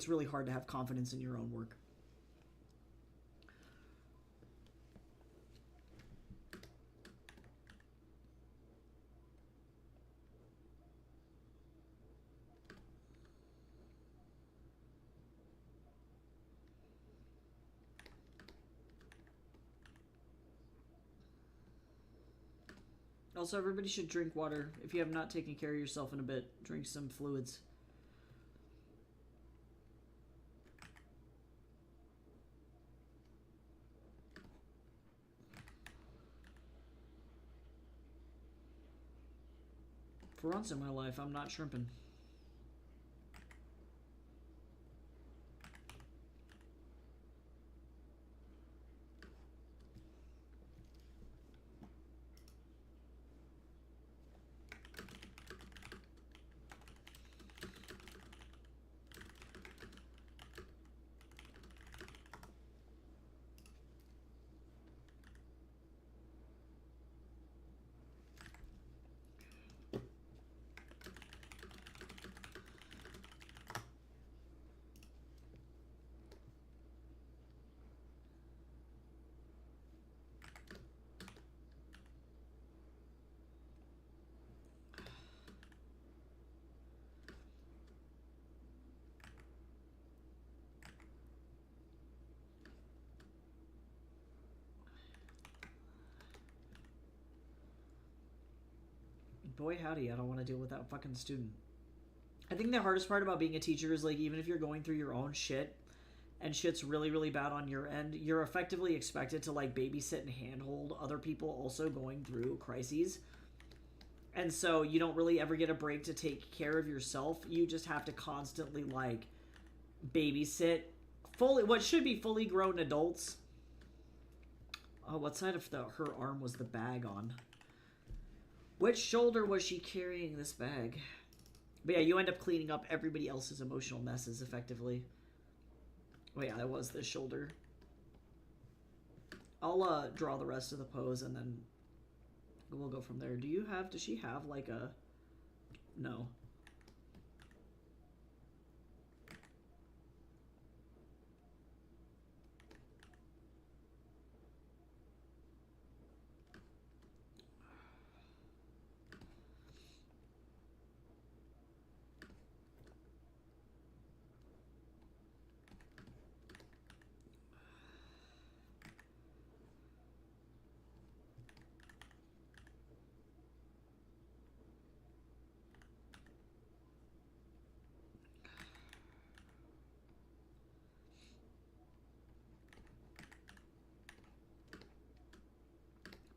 S1: really hard to have confidence in your own work. Also, everybody should drink water. If you have not taken care of yourself in a bit, drink some fluids. For once in my life, I'm not shrimping. Boy howdy, I don't want to deal with that fucking student. I think the hardest part about being a teacher is, like, even if you're going through your own shit and shit's really, really bad on your end, you're effectively expected to, like, babysit and handhold other people also going through crises. And so you don't really ever get a break to take care of yourself. You just have to constantly, like, babysit what should be fully grown adults. Oh, what side of her arm was the bag on? Which shoulder was she carrying this bag? But yeah, you end up cleaning up everybody else's emotional messes, effectively. Oh yeah, that was this shoulder. I'll draw the rest of the pose, and then we'll go from there. Does she have, like, a... No.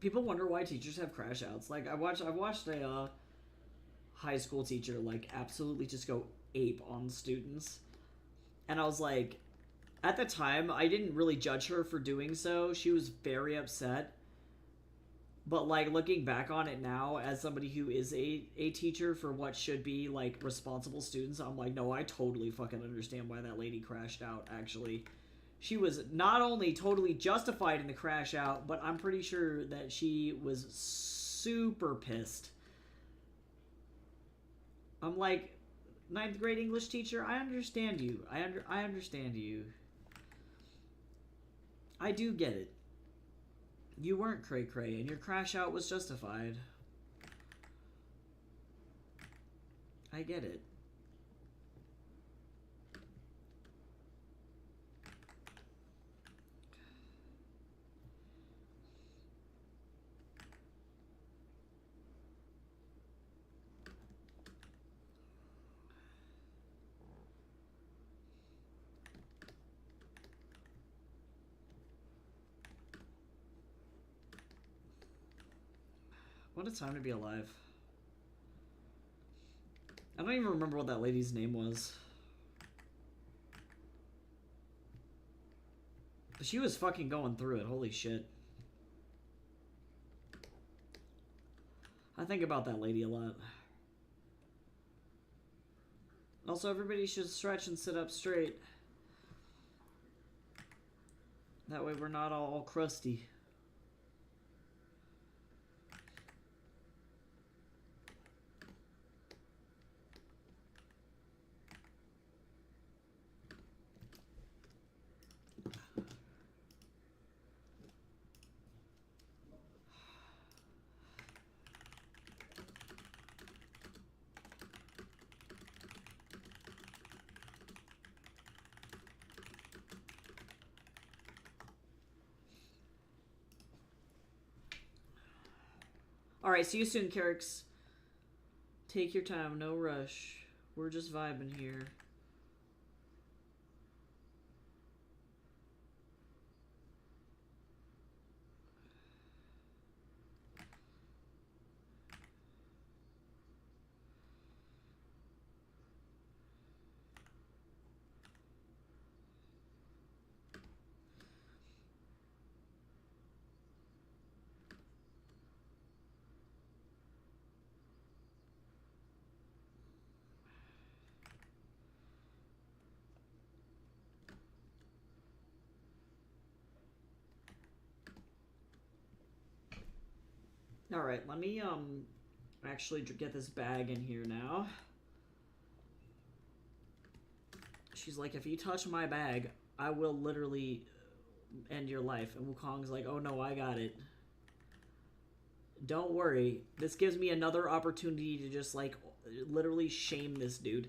S1: People wonder why teachers have crash outs. Like, I've watched a high school teacher, like, absolutely just go ape on students. And I was like, at the time, I didn't really judge her for doing so. She was very upset. But, like, looking back on it now, as somebody who is a teacher for what should be, like, responsible students, I'm like, no, I totally fucking understand why that lady crashed out, actually. She was not only totally justified in the crash out, but I'm pretty sure that she was super pissed. I'm like, 9th grade English teacher, I understand you. I understand you. I do get it. You weren't cray-cray, and your crash out was justified. I get it. What a time to be alive. I don't even remember what that lady's name was. But she was fucking going through it, holy shit. I think about that lady a lot. Also, everybody should stretch and sit up straight. That way we're not all crusty. Alright, see you soon, Carrix. Take your time, no rush. We're just vibing here. Alright, let me, actually get this bag in here now. She's like, if you touch my bag, I will literally end your life. And Wukong's like, oh no, I got it. Don't worry. This gives me another opportunity to just, like, literally shame this dude.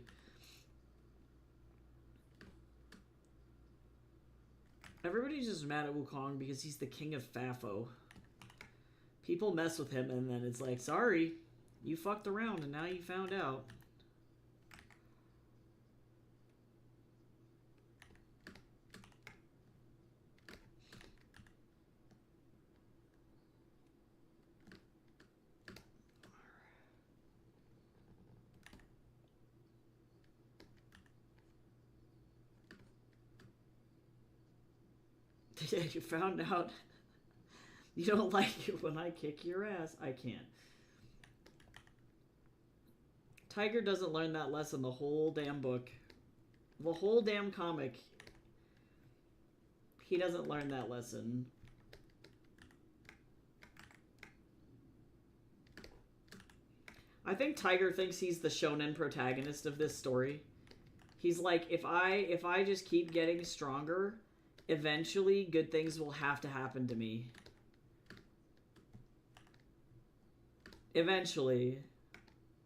S1: Everybody's just mad at Wukong because he's the king of Fafo. People mess with him and then it's like, sorry, you fucked around and now you found out. Yeah, you found out you don't like it when I kick your ass. I can't. Tiger doesn't learn that lesson the whole damn book. The whole damn comic. He doesn't learn that lesson. I think Tiger thinks he's the shonen protagonist of this story. He's like, if I just keep getting stronger, eventually good things will have to happen to me. Eventually,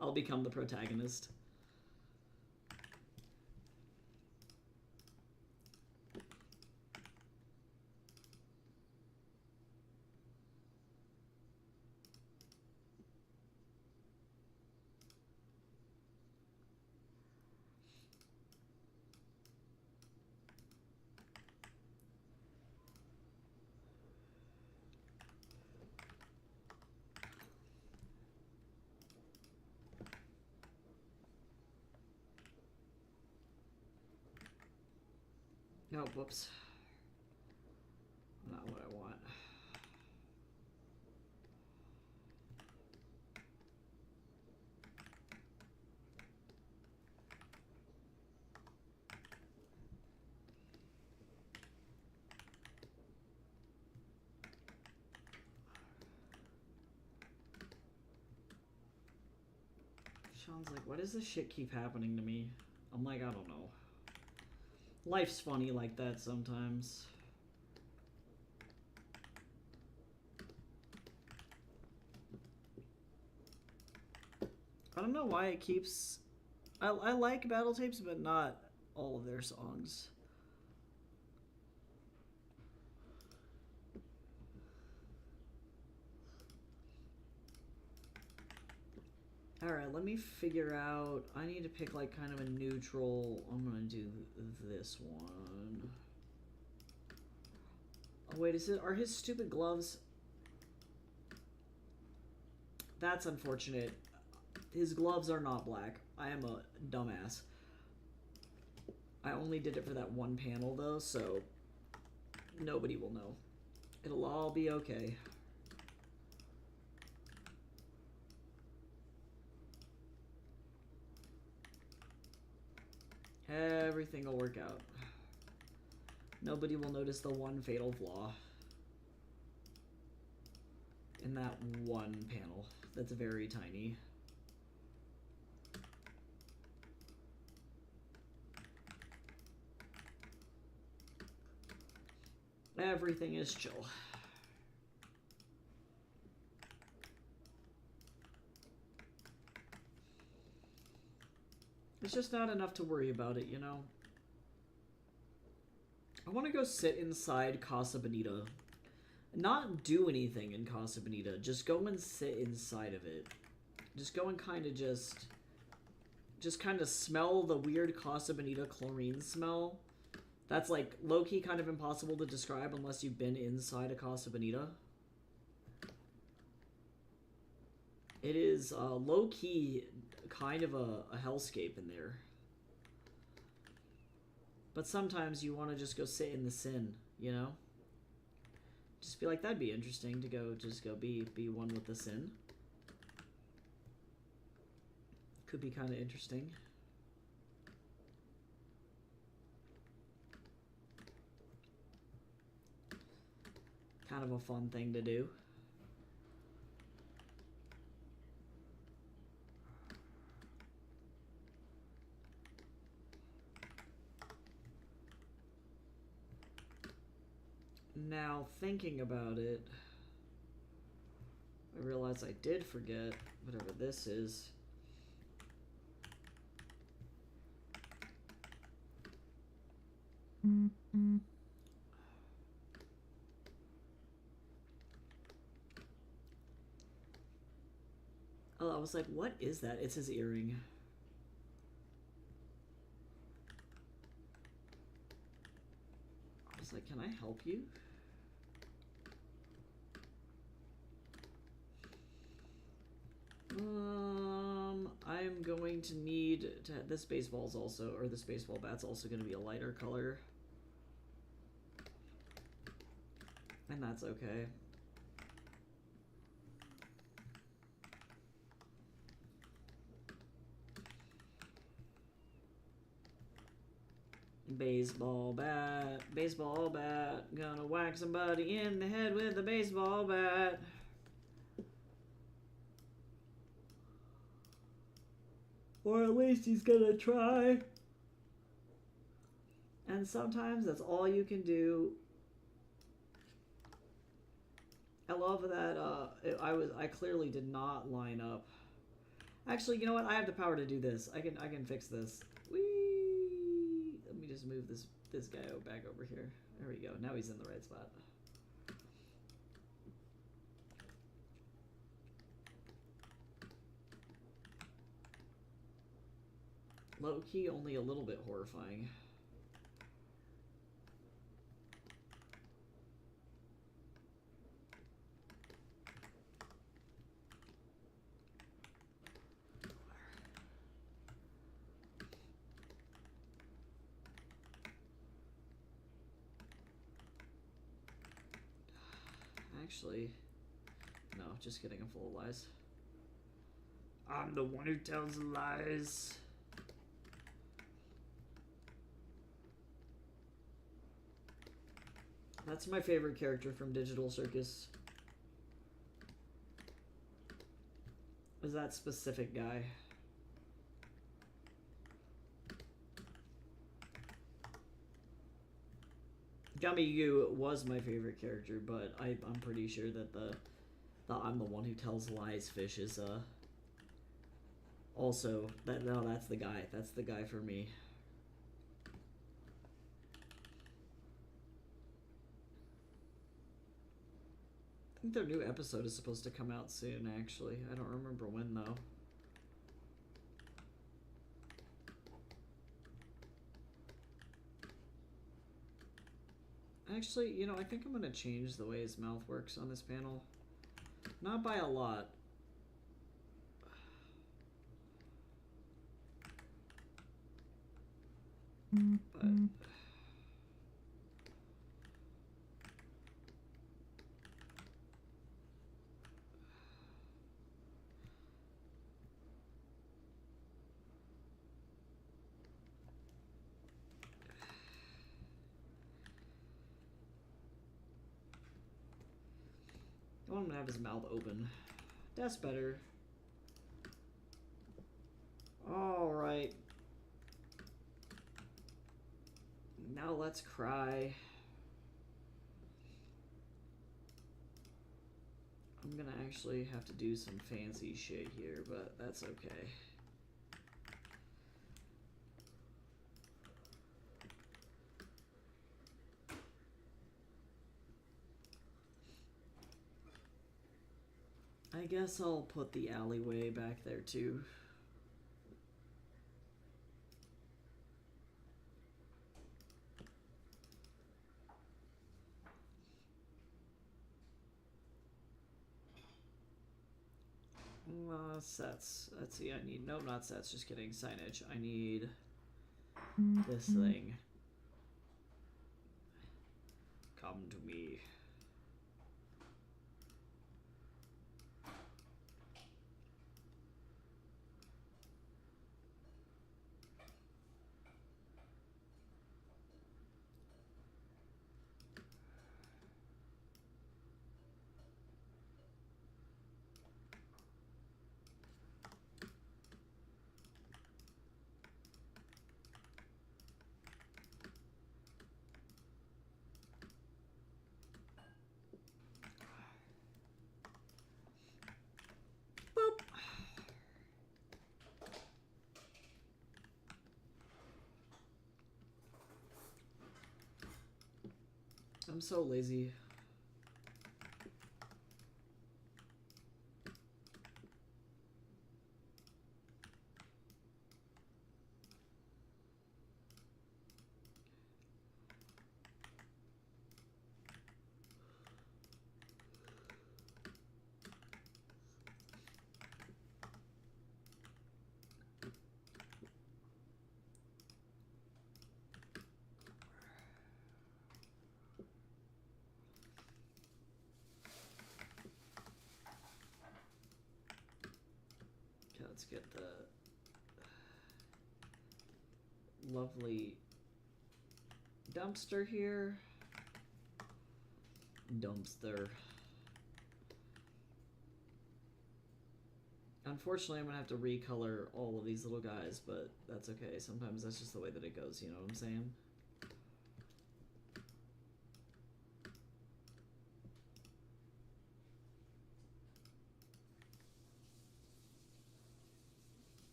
S1: I'll become the protagonist. No, whoops. Not what I want. Sean's like, why does this shit keep happening to me? I'm like, I don't know. Life's funny like that sometimes. I don't know why it keeps... I like battle tapes, but not all of their songs. Alright, let me figure out... I need to pick, like, kind of a neutral... I'm gonna do this one. Oh, wait, are his stupid gloves... That's unfortunate. His gloves are not black. I am a dumbass. I only did it for that one panel, though, so... Nobody will know. It'll all be okay. Everything will work out. Nobody will notice the one fatal flaw in that one panel that's very tiny. Everything is chill. It's just not enough to worry about it, you know? I want to go sit inside Casa Bonita. Not do anything in Casa Bonita. Just go and sit inside of it. Just go and kind of just kind of smell the weird Casa Bonita chlorine smell. That's like low-key kind of impossible to describe unless you've been inside a Casa Bonita. It is low-key kind of a hellscape in there. But sometimes you want to just go sit in the sin, you know? Just be like, that'd be interesting to go, just go be one with the sin. Could be kind of interesting. Kind of a fun thing to do. Now, thinking about it, I realize I did forget whatever this is. Oh, I was like, what is that? It's his earring. I was like, can I help you? I'm going to need to. This baseball's also, or this baseball bat's also going to be a lighter color. And that's okay. Baseball bat, gonna whack somebody in the head with a baseball bat. Or at least he's gonna try. And sometimes that's all you can do. I love that I clearly did not line up. Actually, you know what? I have the power to do this. I can fix this. Whee! Let me just move this guy back over here. There we go. Now he's in the right spot. Low-key, only a little bit horrifying. Actually, no, just kidding. I'm full of lies. I'm the one who tells lies. That's my favorite character from Digital Circus. Is that specific guy. Gummy Goo was my favorite character, but I'm pretty sure that the I'm the one who tells lies fish is also that's the guy. That's the guy for me. I think their new episode is supposed to come out soon, actually. I don't remember when, though. Actually, you know, I think I'm going to change the way his mouth works on this panel. Not by a lot. But... I want him to have his mouth open. That's better. Alright. Now let's cry. I'm gonna actually have to do some fancy shit here, but that's okay. I guess I'll put the alleyway back there too. Sets. Let's see, I need, no, not sets, just kidding, signage. I need this thing. Come to me. I'm so lazy. Okay, let's get the lovely dumpster here. Dumpster. Unfortunately, I'm gonna have to recolor all of these little guys, but that's okay. Sometimes that's just the way that it goes, you know what I'm saying?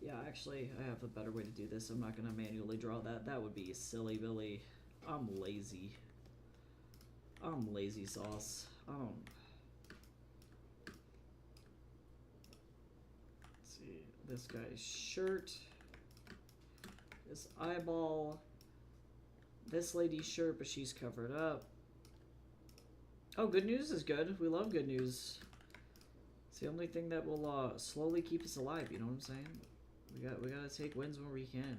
S1: Yeah, actually, I have a better way to do this. I'm not gonna manually draw that. That would be silly, Billy. I'm lazy. I'm lazy sauce. Let's see. This guy's shirt. This eyeball. This lady's shirt, but she's covered up. Oh, good news is good. We love good news. It's the only thing that will slowly keep us alive, you know what I'm saying? We gotta take wins when we can.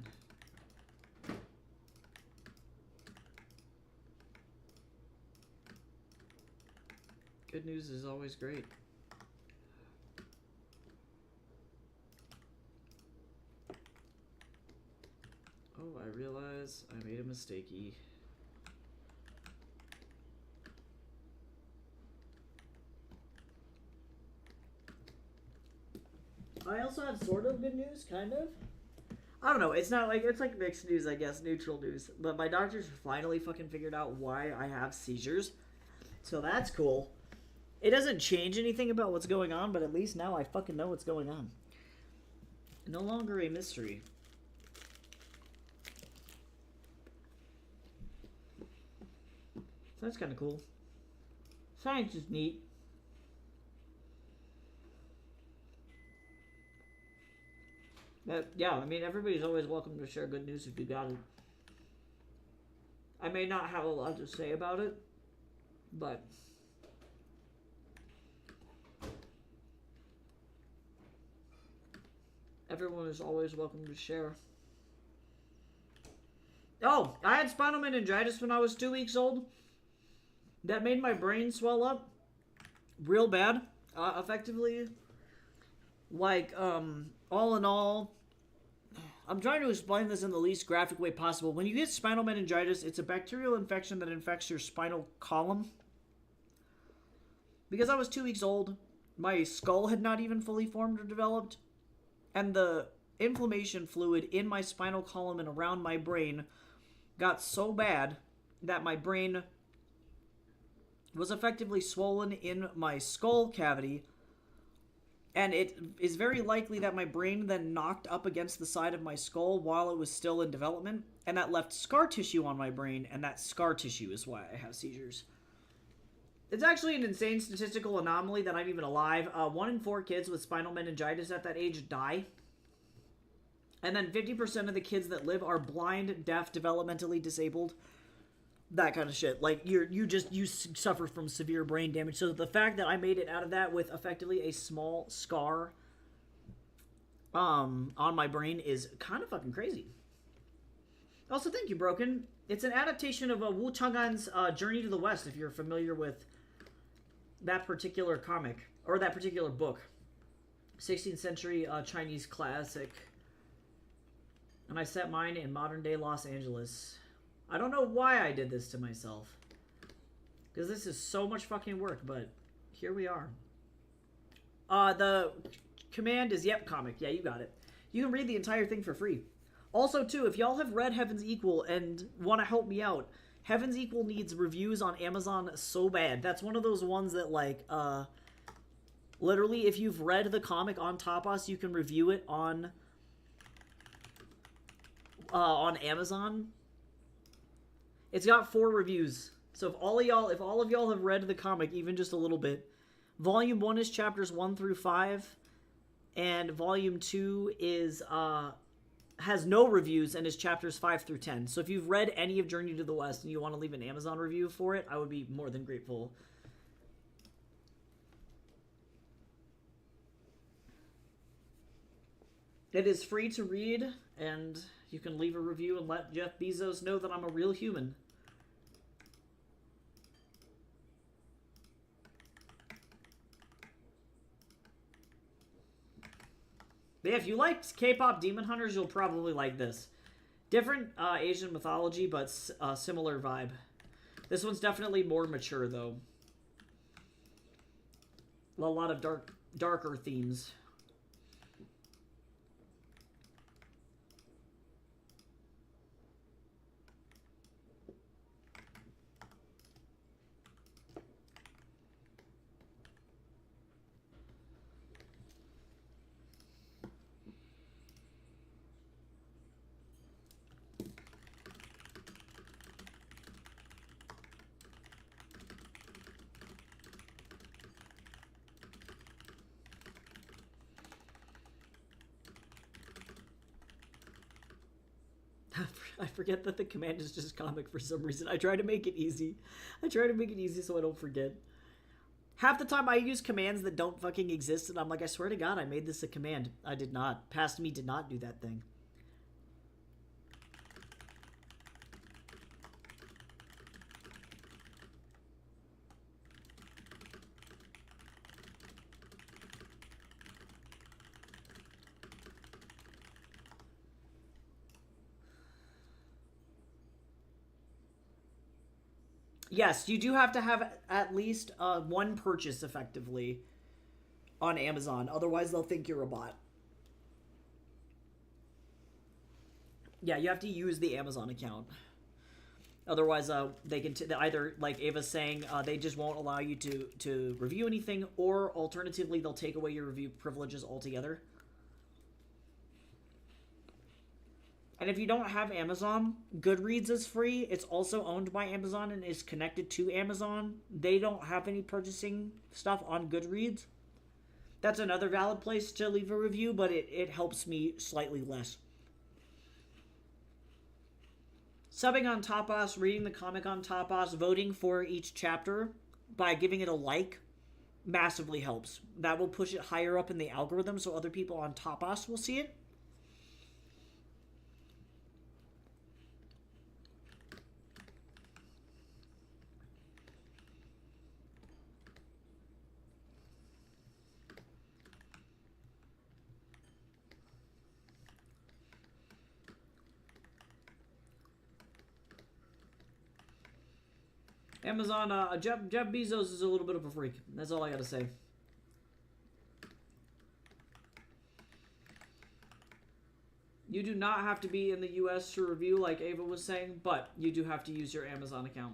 S1: Good news is always great. Oh, I realize I made a mistakey. I also have sort of good news, kind of. I don't know, it's not like, it's like mixed news, I guess, neutral news. But my doctors finally fucking figured out why I have seizures. So that's cool. It doesn't change anything about what's going on, but at least now I fucking know what's going on. No longer a mystery. So that's kind of cool. Science is neat. But yeah, I mean, everybody's always welcome to share good news if you got it. I may not have a lot to say about it, but everyone is always welcome to share. Oh, I had spinal meningitis when I was 2 weeks old. That made my brain swell up real bad. Effectively, like, all in all, I'm trying to explain this in the least graphic way possible. When you get spinal meningitis, it's a bacterial infection that infects your spinal column. Because I was 2 weeks old, my skull had not even fully formed or developed, and the inflammation fluid in my spinal column and around my brain got so bad that my brain was effectively swollen in my skull cavity, and it is very likely that my brain then knocked up against the side of my skull while it was still in development, and that left scar tissue on my brain, and that scar tissue is why I have seizures. It's actually an insane statistical anomaly that I'm even alive. 1 in 4 kids with spinal meningitis at that age die. And then 50% of the kids that live are blind, deaf, developmentally disabled. That kind of shit. Like, you suffer from severe brain damage. So the fact that I made it out of that with effectively a small scar on my brain is kind of fucking crazy. Also, thank you, Broken. It's an adaptation of Wu Chang'an's Journey to the West, if you're familiar with that particular comic, or that particular book. 16th century Chinese classic. And I set mine in modern-day Los Angeles. I don't know why I did this to myself. Because this is so much fucking work, but here we are. The command is Yep Comic. Yeah, you got it. You can read the entire thing for free. Also, too, if y'all have read Heaven's Equal and want to help me out, Heaven's Equal needs reviews on Amazon so bad. That's one of those ones that, like, literally, if you've read the comic on Tapas, you can review it on Amazon. It's got 4 reviews. So if all of y'all have read the comic even just a little bit, Volume 1 is chapters 1 through 5, and Volume 2 is has no reviews and is chapters 5 through 10. So if you've read any of Journey to the West and you want to leave an Amazon review for it, I would be more than grateful. It is free to read, and you can leave a review and let Jeff Bezos know that I'm a real human. But yeah, if you liked K-pop Demon Hunters, you'll probably like this. Different Asian mythology, but similar vibe. This one's definitely more mature, though. A lot of darker themes. I forget that the command is just comic for some reason. I try to make it easy. So I don't forget. Half the time I use commands that don't fucking exist, and I'm like, I swear to God, I made this a command. I did not. Past me did not do that thing. Yes, you do have to have at least one purchase effectively on Amazon. Otherwise, they'll think you're a bot. Yeah, you have to use the Amazon account. Otherwise, they can either, like Ava's saying, they just won't allow you to review anything, or alternatively, they'll take away your review privileges altogether. And if you don't have Amazon, Goodreads is free. It's also owned by Amazon and is connected to Amazon. They don't have any purchasing stuff on Goodreads. That's another valid place to leave a review, but it helps me slightly less. Subbing on Tapas, reading the comic on Tapas, voting for each chapter by giving it a like massively helps. That will push it higher up in the algorithm so other people on Tapas will see it. Amazon, Jeff Bezos is a little bit of a freak. That's all I gotta say. You do not have to be in the US to review, like Ava was saying, but you do have to use your Amazon account.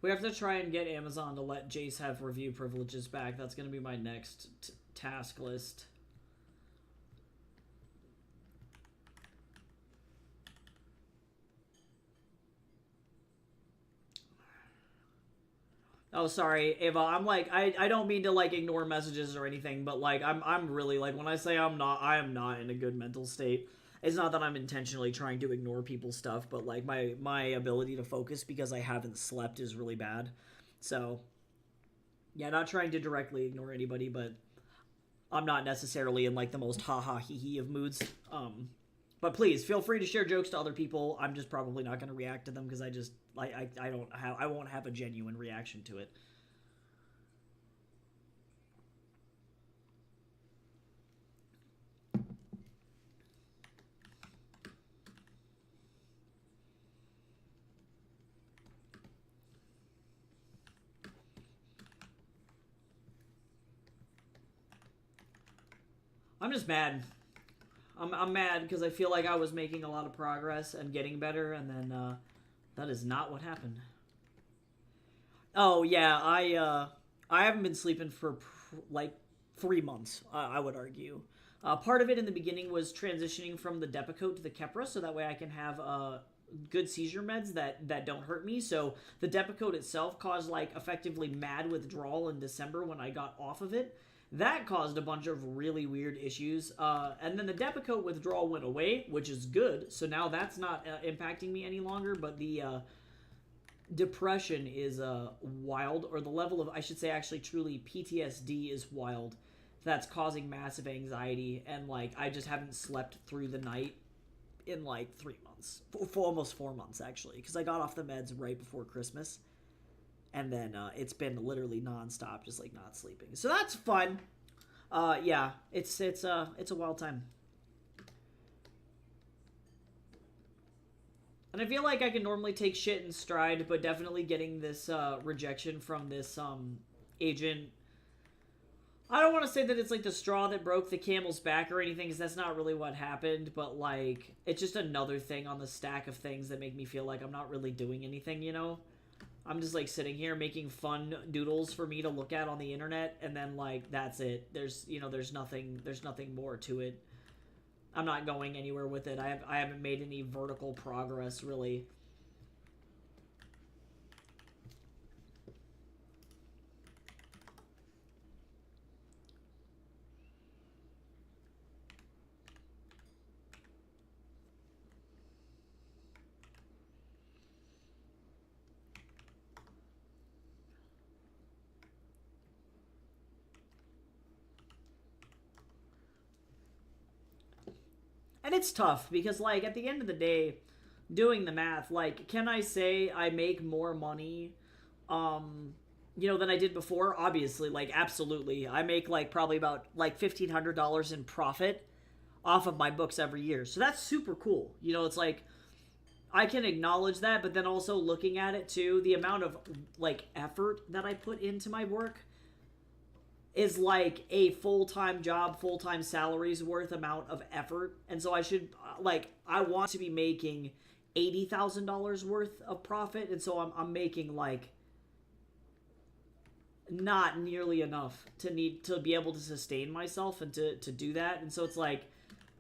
S1: We have to try and get Amazon to let Jace have review privileges back. That's going to be my next task list. Oh, sorry, Ava. I'm like, I don't mean to like ignore messages or anything, but like I'm really like, when I say I am not in a good mental state. It's not that I'm intentionally trying to ignore people's stuff, but like my ability to focus because I haven't slept is really bad. So yeah, not trying to directly ignore anybody, but I'm not necessarily in like the most ha ha hee hee of moods. But please feel free to share jokes to other people. I'm just probably not going to react to them because I won't have a genuine reaction to it. I'm just mad. I'm mad because I feel like I was making a lot of progress and getting better, and then that is not what happened. Oh yeah, I haven't been sleeping for like 3 months. I would argue. Part of it in the beginning was transitioning from the Depakote to the Keppra, so that way I can have good seizure meds that don't hurt me. So the Depakote itself caused like effectively mad withdrawal in December when I got off of it. That caused a bunch of really weird issues. And then the Depakote withdrawal went away, which is good. So now that's not impacting me any longer. But the depression is wild, or the level of, I should say, actually, truly PTSD is wild. That's causing massive anxiety. And, like, I just haven't slept through the night in, like, 3 months. For almost 4 months, actually. Because I got off the meds right before Christmas. And then it's been literally nonstop, just like not sleeping. So that's fun. Yeah, it's a wild time. And I feel like I can normally take shit in stride, but definitely getting this rejection from this agent. I don't want to say that it's like the straw that broke the camel's back or anything, because that's not really what happened. But like, it's just another thing on the stack of things that make me feel like I'm not really doing anything, you know? I'm just like sitting here making fun doodles for me to look at on the internet, and then like that's it. There's nothing more to it. I'm not going anywhere with it. I haven't made any vertical progress really. And it's tough because, like, at the end of the day, doing the math, like, can I say I make more money, than I did before? Obviously, like, absolutely. I make, like, probably about, like, $1,500 in profit off of my books every year. So that's super cool. You know, it's like, I can acknowledge that, but then also looking at it, too, the amount of, like, effort that I put into my work is like a full-time job, full-time salary's worth amount of effort. And so I should, I want to be making $80,000 worth of profit. And so I'm making like not nearly enough to be able to sustain myself and to do that. And so it's like,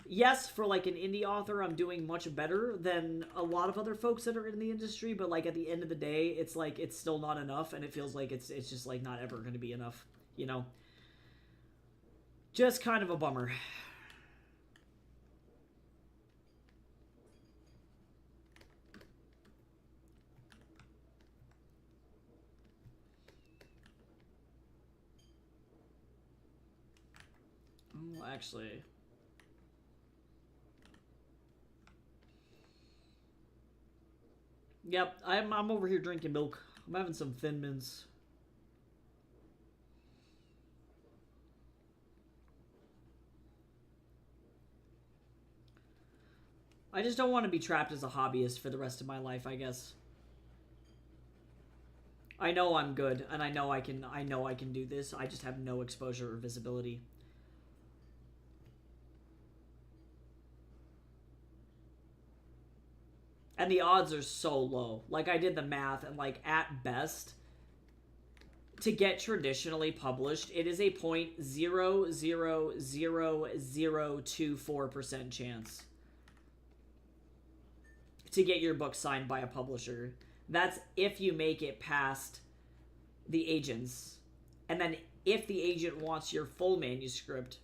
S1: yes, for like an indie author, I'm doing much better than a lot of other folks that are in the industry. But like at the end of the day, it's like, it's still not enough. And it feels like it's just like not ever going to be enough, you know? Just kind of a bummer. Oh, actually. Yep, I'm over here drinking milk. I'm having some Thin Mints. I just don't want to be trapped as a hobbyist for the rest of my life, I guess. I know I'm good, and I know I can do this. I just have no exposure or visibility. And the odds are so low. Like, I did the math, and like at best, to get traditionally published, it is a 0.00024% chance to get your book signed by a publisher. That's if you make it past the agents. And then if the agent wants your full manuscript,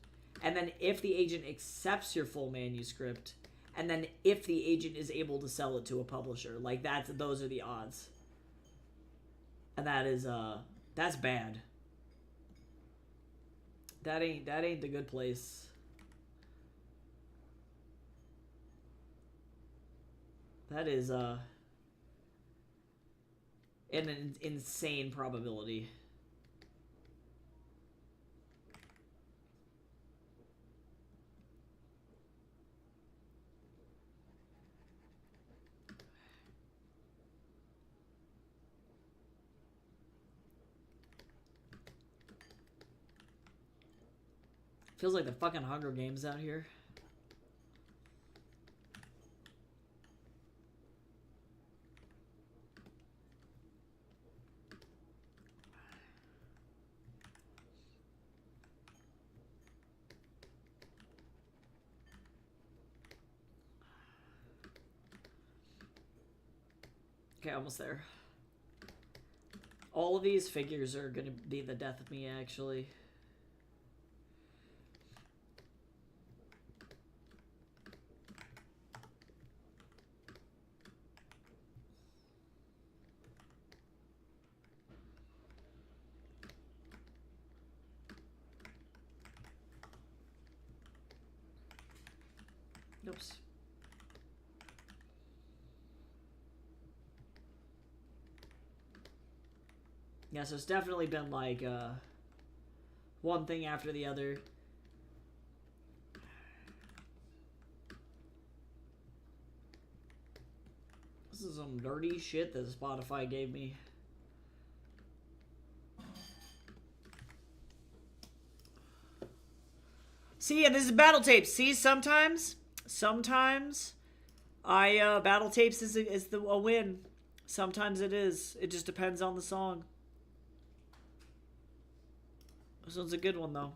S1: and then if the agent accepts your full manuscript, and then if the agent is able to sell it to a publisher. Like, those are the odds. And that's bad. That ain't the good place. That is an insane probability. Feels like the fucking Hunger Games out here. Okay, almost there. All of these figures are gonna be the death of me, actually. Oops. Yeah, so it's definitely been like one thing after the other. This is some dirty shit that Spotify gave me. See, and this is battle tapes. See, sometimes I battle tapes is a win. Sometimes it is. It just depends on the song. This one's a good one though.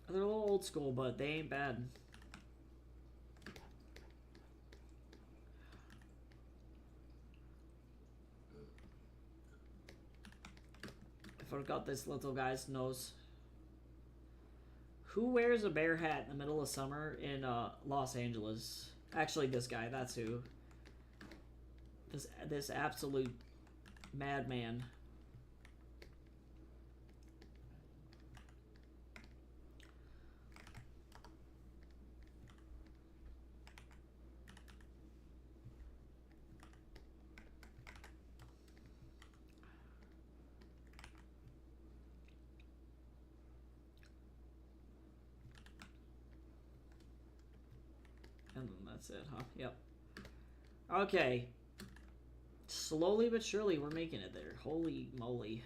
S1: They're a little old school, but they ain't bad. I forgot this little guy's nose. Who wears a bear hat in the middle of summer in Los Angeles? Actually, this guy. That's who. This absolute madman. And then that's it, huh? Yep. Okay. Slowly but surely, we're making it there. Holy moly.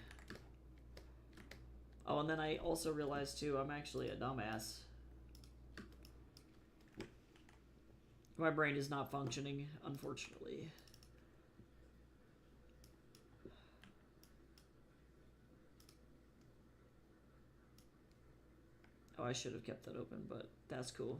S1: Oh, and then I also realized, too, I'm actually a dumbass. My brain is not functioning, unfortunately. Oh, I should have kept that open, but that's cool.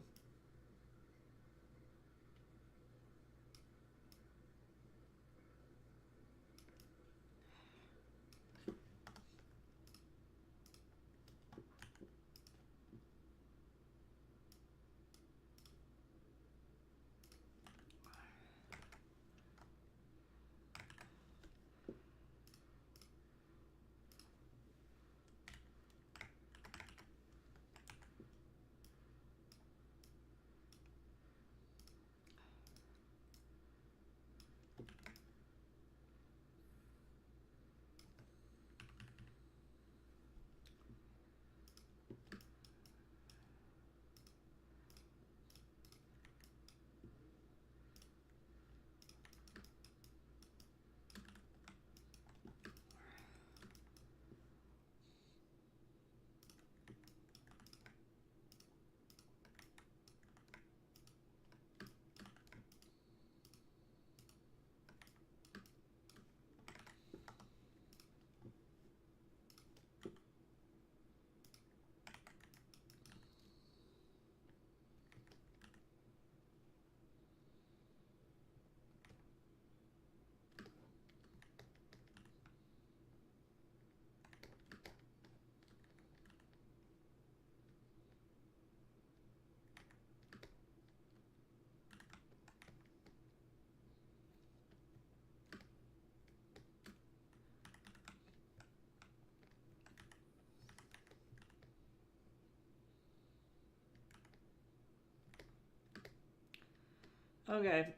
S1: Okay.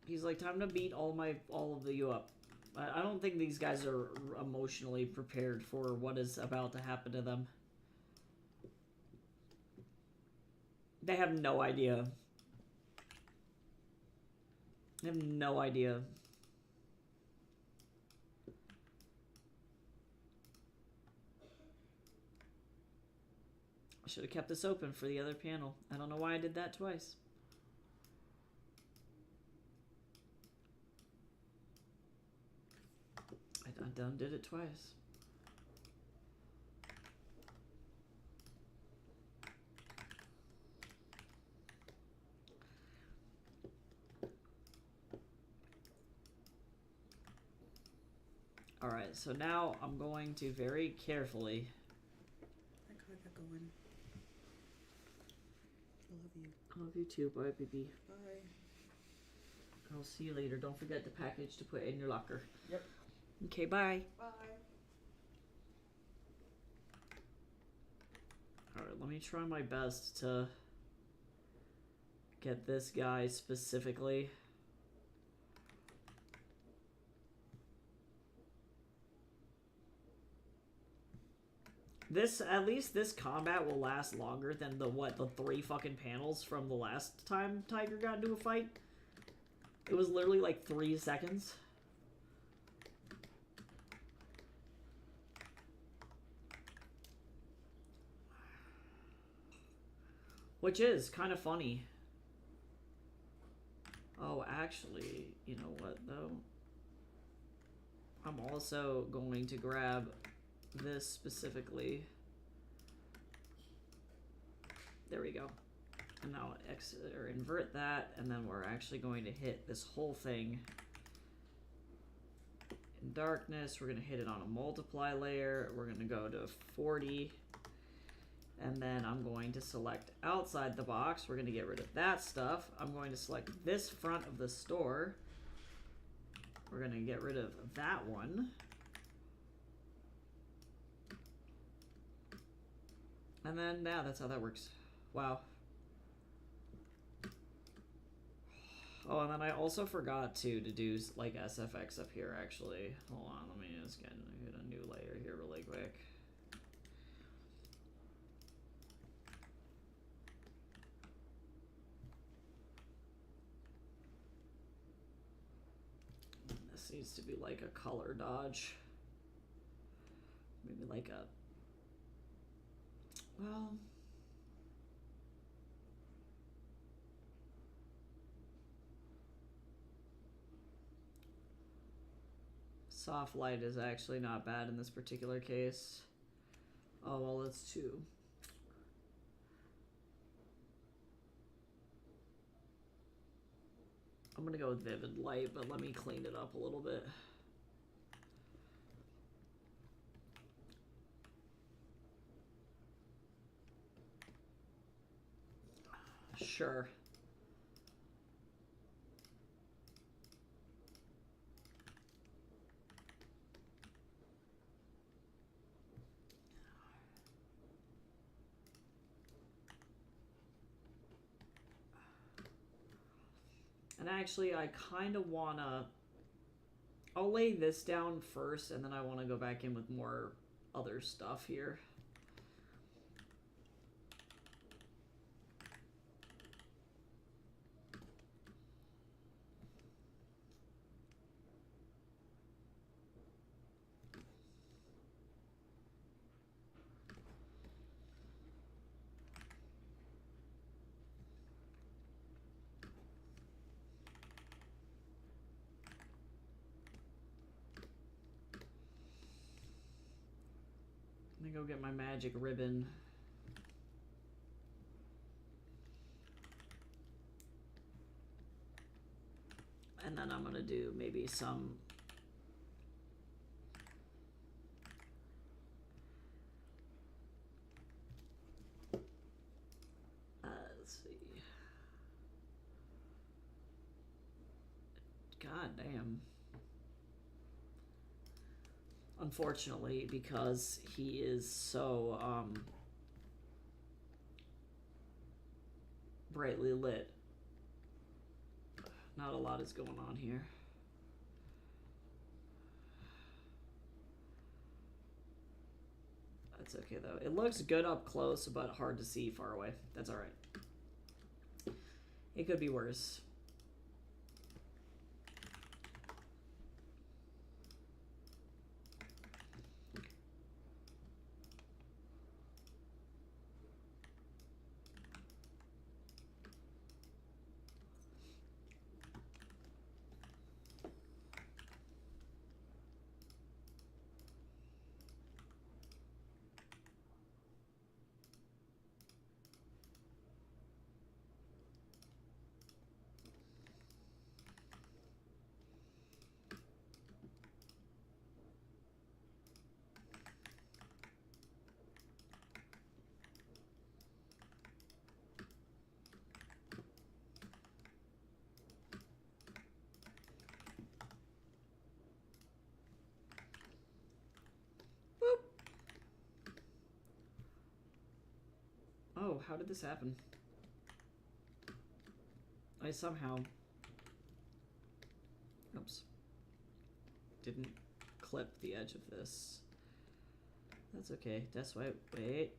S1: He's like, time to beat all of you up. I don't think these guys are emotionally prepared for what is about to happen to them. They have no idea. They have no idea. I should have kept this open for the other panel. I don't know why I did that twice. I done did it twice. Alright, so now I'm going to very carefully...
S2: I got that going. I love you.
S1: I love you too, bye, baby.
S2: Bye.
S1: I'll see you later. Don't forget the package to put in your locker.
S2: Yep.
S1: Okay, bye.
S2: Bye.
S1: Alright, let me try my best to get this guy specifically. At least this combat will last longer than the 3 fucking panels from the last time Tiger got into a fight. It was literally like 3 seconds. Which is kind of funny. Oh, actually, you know what, though? I'm also going to grab this specifically. There we go. And now invert that, and then we're actually going to hit this whole thing in darkness. We're going to hit it on a multiply layer. We're going to go to 40. And then I'm going to select outside the box. We're going to get rid of that stuff. I'm going to select this front of the store. We're going to get rid of that one. And then, yeah, that's how that works. Wow. Oh, and then I also forgot to do, like, SFX up here, actually. Hold on, let me just get a new layer here really quick. This needs to be like a color dodge. Maybe like a... Well... Soft light is actually not bad in this particular case. Oh, well, it's 2. I'm gonna go with vivid light, but let me clean it up a little bit. Sure. And actually, I kind of want to... I'll lay this down first, and then I want to go back in with more other stuff here. Let me go get my magic ribbon. And then I'm gonna do maybe some... let's see. God damn. Unfortunately, because he is so brightly lit, Not a lot is going on here. That's okay though. It looks good up close, but hard to see far away. That's alright. It could be worse. Oh, how did this happen? I somehow... Oops. Didn't clip the edge of this. That's okay. That's why... Wait.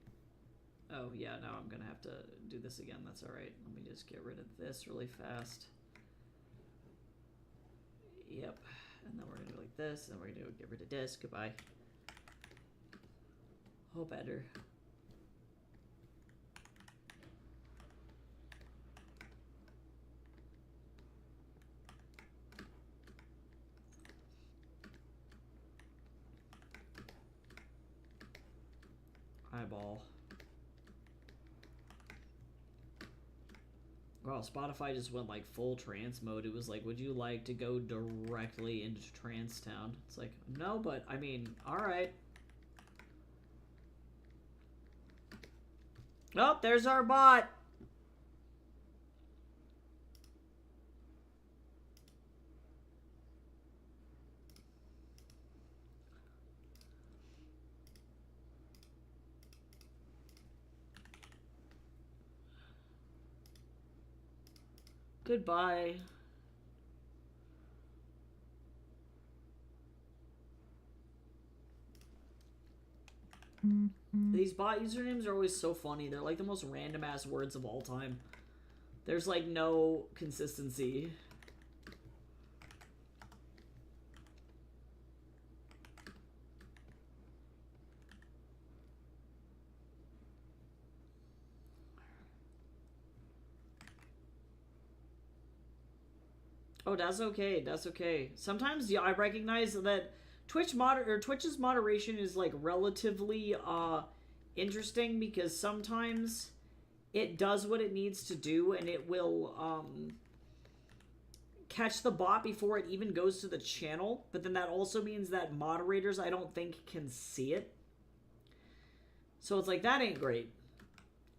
S1: Oh, yeah, now I'm gonna have to do this again. That's alright. Let me just get rid of this really fast. Yep. And then we're gonna do like this, and we're gonna get rid of this. Goodbye. Oh, better. Eyeball. Wow, Spotify just went like full trance mode. It was like, would you like to go directly into Trance Town? It's like, no, but I mean, alright. Oh, there's our bot. Goodbye. These bot usernames are always so funny. They're like the most random ass words of all time. There's like no consistency. Oh, that's okay. That's okay. Sometimes, yeah, I recognize that Twitch's moderation is like relatively interesting because sometimes it does what it needs to do and it will catch the bot before it even goes to the channel. But then that also means that moderators, I don't think, can see it. So it's like, that ain't great.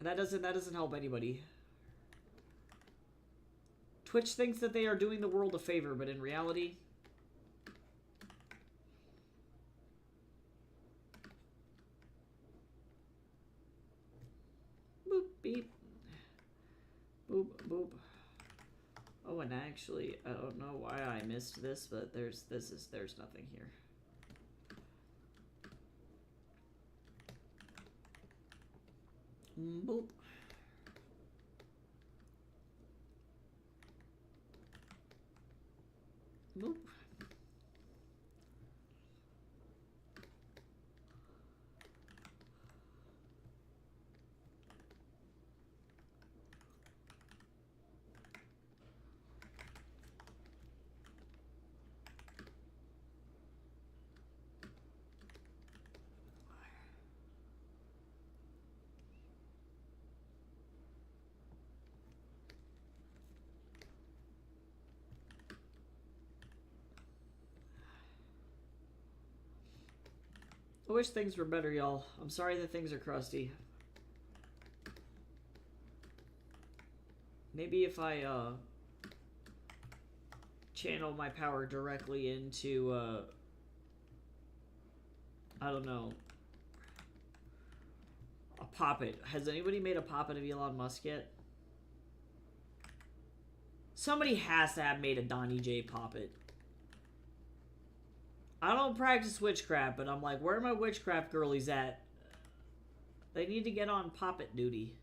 S1: That doesn't help anybody. Twitch thinks that they are doing the world a favor, but in reality... Boop, beep. Boop, boop. Oh, and actually, I don't know why I missed this, but there's nothing here. Boop. Boop. I wish things were better, y'all. I'm sorry that things are crusty. Maybe if I, channel my power directly into, I don't know, a puppet. Has anybody made a puppet of Elon Musk yet? Somebody has to have made a Donnie J Poppet. I don't practice witchcraft, but I'm like, where are my witchcraft girlies at? They need to get on Poppet duty.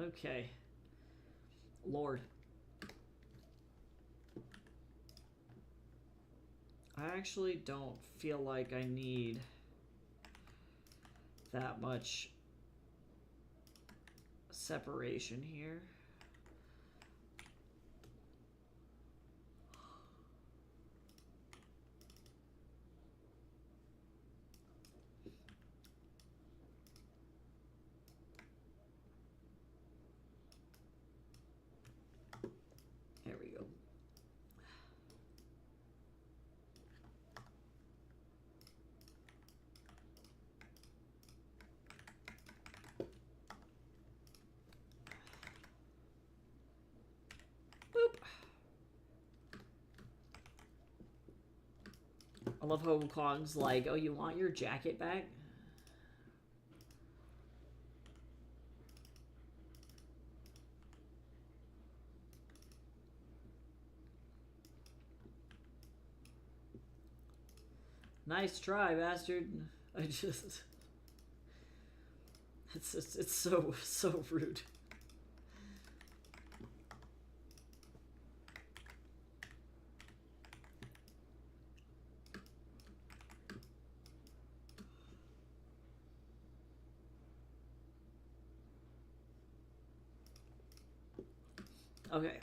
S1: Okay. Lord. I actually don't feel like I need that much separation here. There we go. Boop. I love how Kong's like, oh, you want your jacket back? Nice try, bastard. I just... It's so rude. Okay.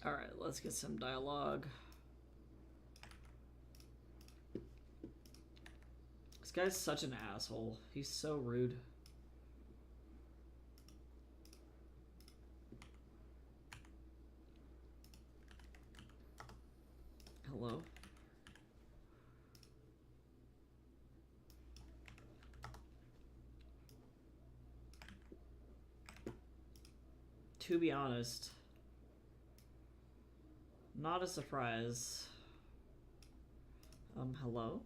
S1: Alright, let's get some dialogue. This guy's such an asshole. He's so rude. Hello? To be honest, not a surprise. Hello?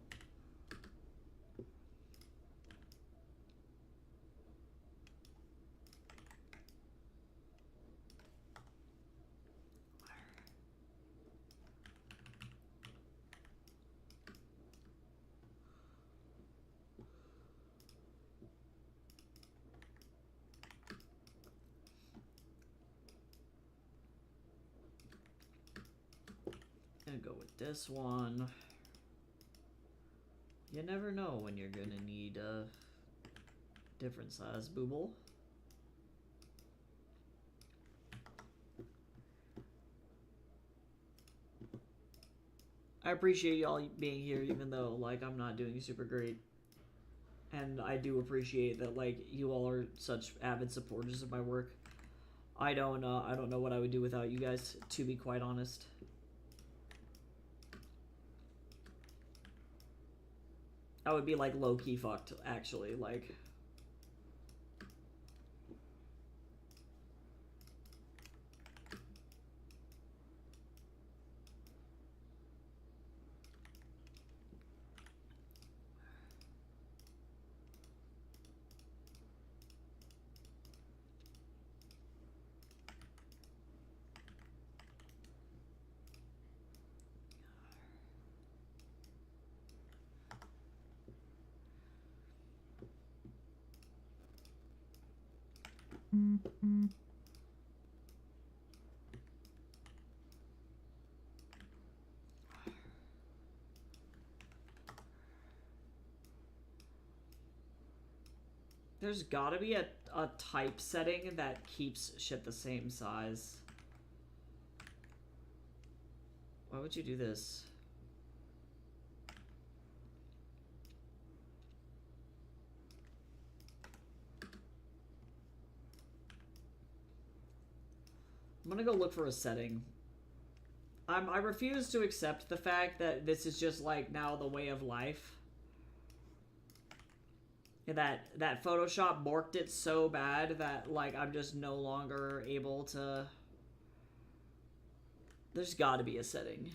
S1: Gonna go with this one. You never know when you're gonna need a different size booble. I appreciate y'all being here, even though like I'm not doing super great. And I do appreciate that like you all are such avid supporters of my work. I don't know what I would do without you guys, to be quite honest. I would be like low-key fucked, actually, like. There's gotta be a type setting that keeps shit the same size. Why would you do this? I'm gonna go look for a setting. I refuse to accept the fact that this is just like now the way of life. That Photoshop borked it so bad that like I'm just no longer able to. There's gotta be a setting.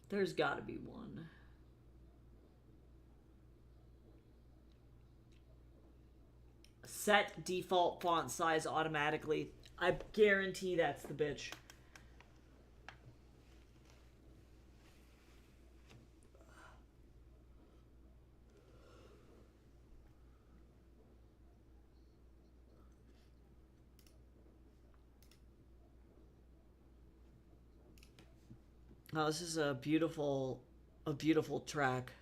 S1: There's gotta be one. Set default font size automatically. I guarantee that's the bitch. Oh, this is a beautiful track.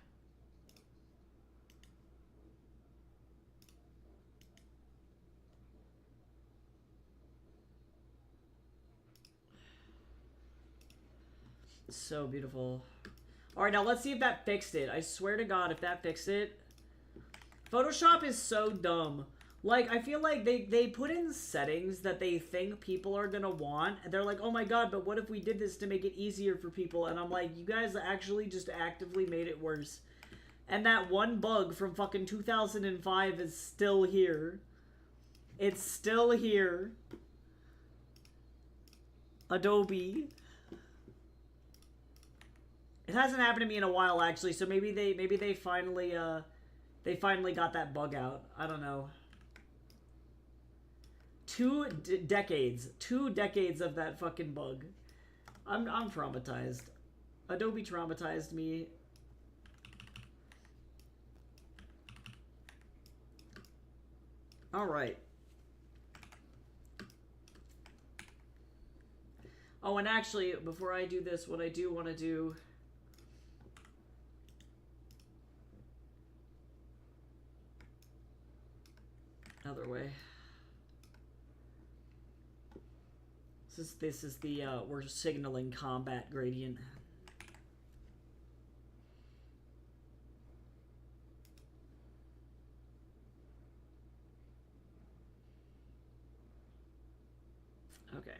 S1: So beautiful. Alright, now let's see if that fixed it. I swear to God, if that fixed it. Photoshop is so dumb. Like, I feel like they put in settings that they think people are gonna want. And they're like, oh my god, but what if we did this to make it easier for people? And I'm like, you guys actually just actively made it worse. And that one bug from fucking 2005 is still here. It's still here. Adobe. It hasn't happened to me in a while, actually, so maybe they finally got that bug out. I don't know. 2 decades of that fucking bug. I'm traumatized. Adobe traumatized me. All right. Oh, and actually, before I do this, what I do want to do. Other way. This is the we're signaling combat gradient. Okay.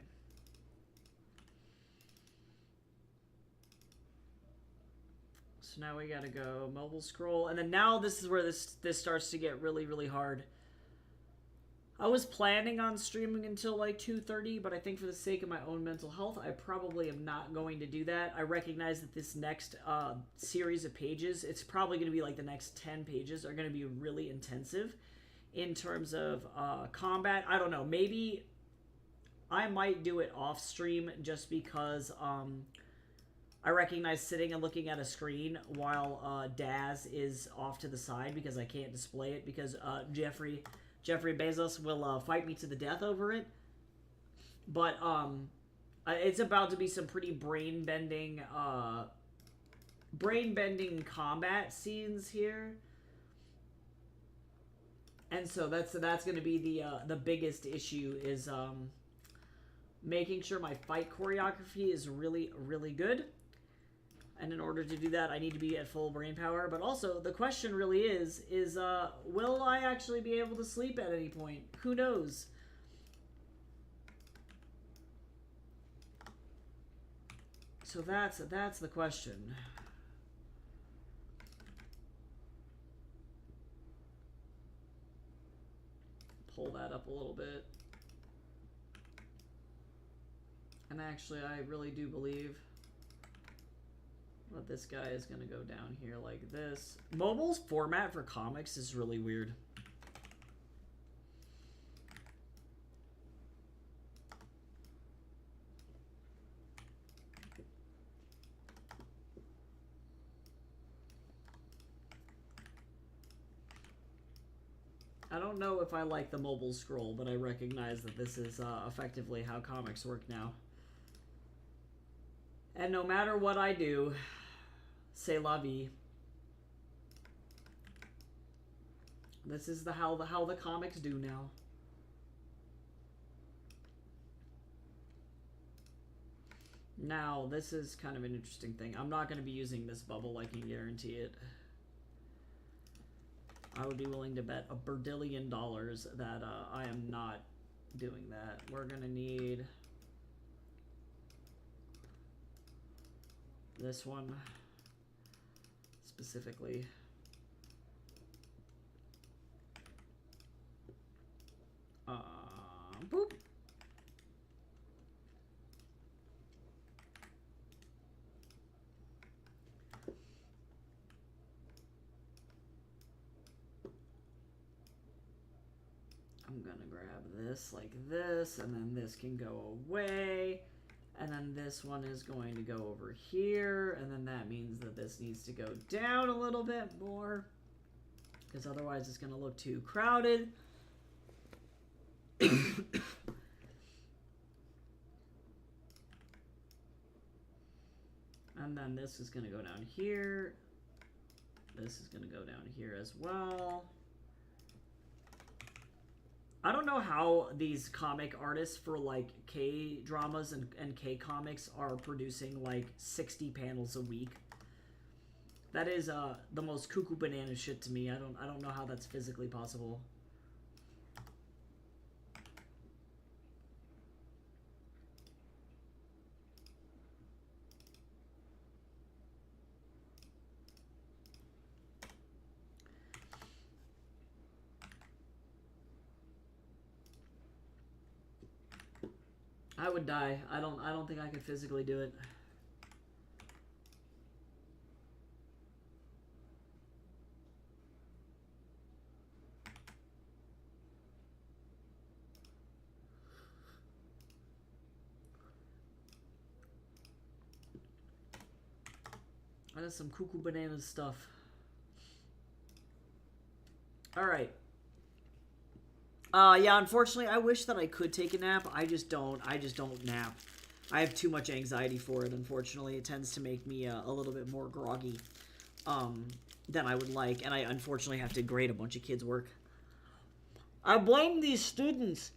S1: So now we gotta go mobile scroll, and then now this is where this starts to get really hard. I was planning on streaming until like 2:30, but I think for the sake of my own mental health, I probably am not going to do that. I recognize that this next series of pages, it's probably going to be like the next 10 pages are going to be really intensive in terms of combat. I don't know. Maybe I might do it off stream just because I recognize sitting and looking at a screen while Daz is off to the side because I can't display it because Jeffrey Bezos will fight me to the death over it. But it's about to be some pretty brain-bending combat scenes here. And so that's going to be the biggest issue is making sure my fight choreography is really good. And in order to do that, I need to be at full brain power. But also, the question really is will I actually be able to sleep at any point? Who knows? So that's the question. Pull that up a little bit. And actually, I really do believe that this guy is going to go down here like this. Mobile's format for comics is really weird. I don't know if I like the mobile scroll, but I recognize that this is effectively how comics work now. And no matter what I do, c'est la vie. This is how the comics do now. Now, this is kind of an interesting thing. I'm not going to be using this bubble, I can guarantee it. I would be willing to bet $1 billion that I am not doing that. We're going to need this one specifically. Boop. I'm gonna grab this like this, and then this can go away, and then this one is going to go over here, and then that means that this needs to go down a little bit more, because otherwise it's gonna look too crowded. And then this is going to go down here. This is going to go down here as well. I don't know how these comic artists for like K-dramas and K-comics are producing like 60 panels a week. That is the most cuckoo banana shit to me. I don't know how that's physically possible. I would die. I don't think I could physically do it. That is some cuckoo bananas stuff. All right. Yeah, unfortunately, I wish that I could take a nap. I just don't nap. I have too much anxiety for it, unfortunately. It tends to make me a little bit more groggy than I would like, and I unfortunately have to grade a bunch of kids' work. I blame these students.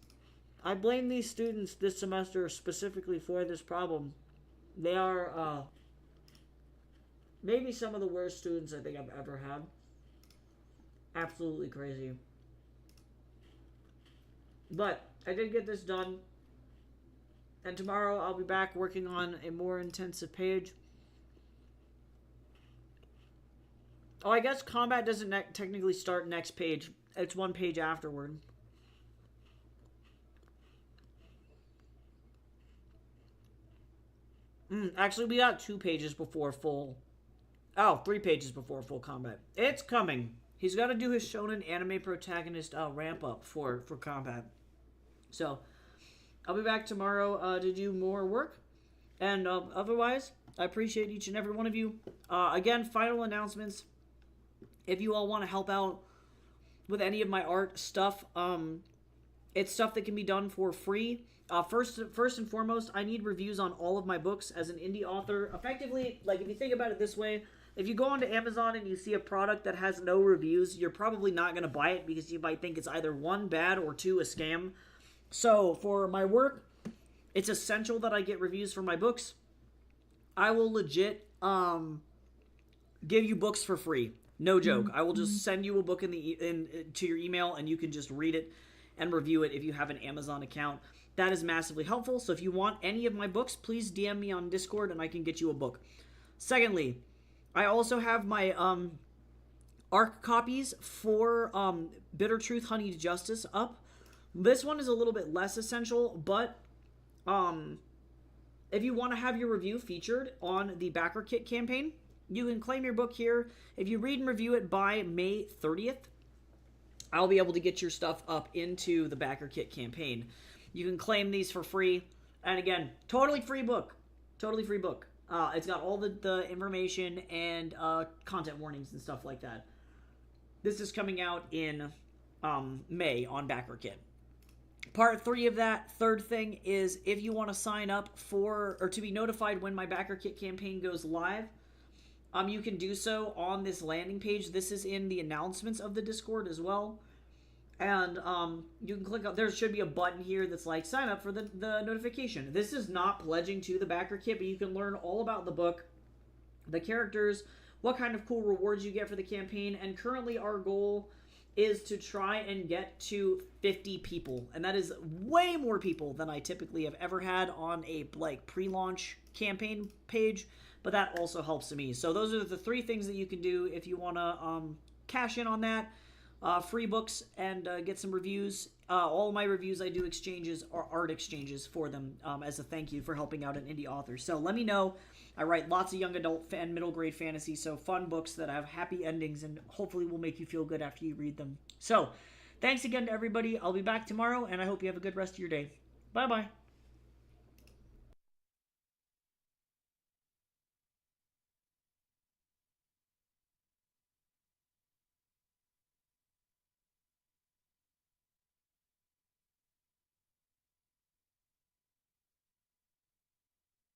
S1: I blame these students this semester specifically for this problem. They are maybe some of the worst students I think I've ever had. Absolutely crazy. But I did get this done. And tomorrow I'll be back working on a more intensive page. Oh, I guess combat doesn't technically start next page. It's one page afterward. Actually, we got 2 pages before full. Oh, 3 pages before full combat. It's coming. He's got to do his shonen anime protagonist ramp up for combat. So, I'll be back tomorrow to do more work. And otherwise, I appreciate each and every one of you. Again, final announcements. If you all want to help out with any of my art stuff, it's stuff that can be done for free. First and foremost, I need reviews on all of my books as an indie author. Effectively, like if you think about it this way, if you go onto Amazon and you see a product that has no reviews, you're probably not going to buy it because you might think it's either 1, bad, or 2, a scam. So, for my work, it's essential that I get reviews for my books. I will legit give you books for free. No joke. I will just send you a book to your email, and you can just read it and review it if you have an Amazon account. That is massively helpful. So if you want any of my books, please DM me on Discord, and I can get you a book. Secondly, I also have my ARC copies for Bitter Truth, Honeyed Justice up. This one is a little bit less essential, but if you want to have your review featured on the Backer Kit campaign, you can claim your book here. If you read and review it by May 30th, I'll be able to get your stuff up into the Backer Kit campaign. You can claim these for free. And again, totally free book. Totally free book. It's got all the information and content warnings and stuff like that. This is coming out in May on BackerKit. Part 3 of that, third thing, is if you want to sign up for, or to be notified when my BackerKit campaign goes live, you can do so on this landing page. This is in the announcements of the Discord as well. And you can click on, there should be a button here that's like, sign up for the notification. This is not pledging to the BackerKit, but you can learn all about the book, the characters, what kind of cool rewards you get for the campaign, and currently our goal is to try and get to 50 people, and that is way more people than I typically have ever had on a like pre-launch campaign page, but that also helps me. So those are the 3 things that you can do if you want to cash in on that. Free books and get some reviews. All my reviews, I do exchanges or art exchanges for them as a thank you for helping out an indie author. So let me know. I write lots of young adult and middle grade fantasy, so fun books that have happy endings and hopefully will make you feel good after you read them. So thanks again to everybody. I'll be back tomorrow, and I hope you have a good rest of your day. Bye-bye.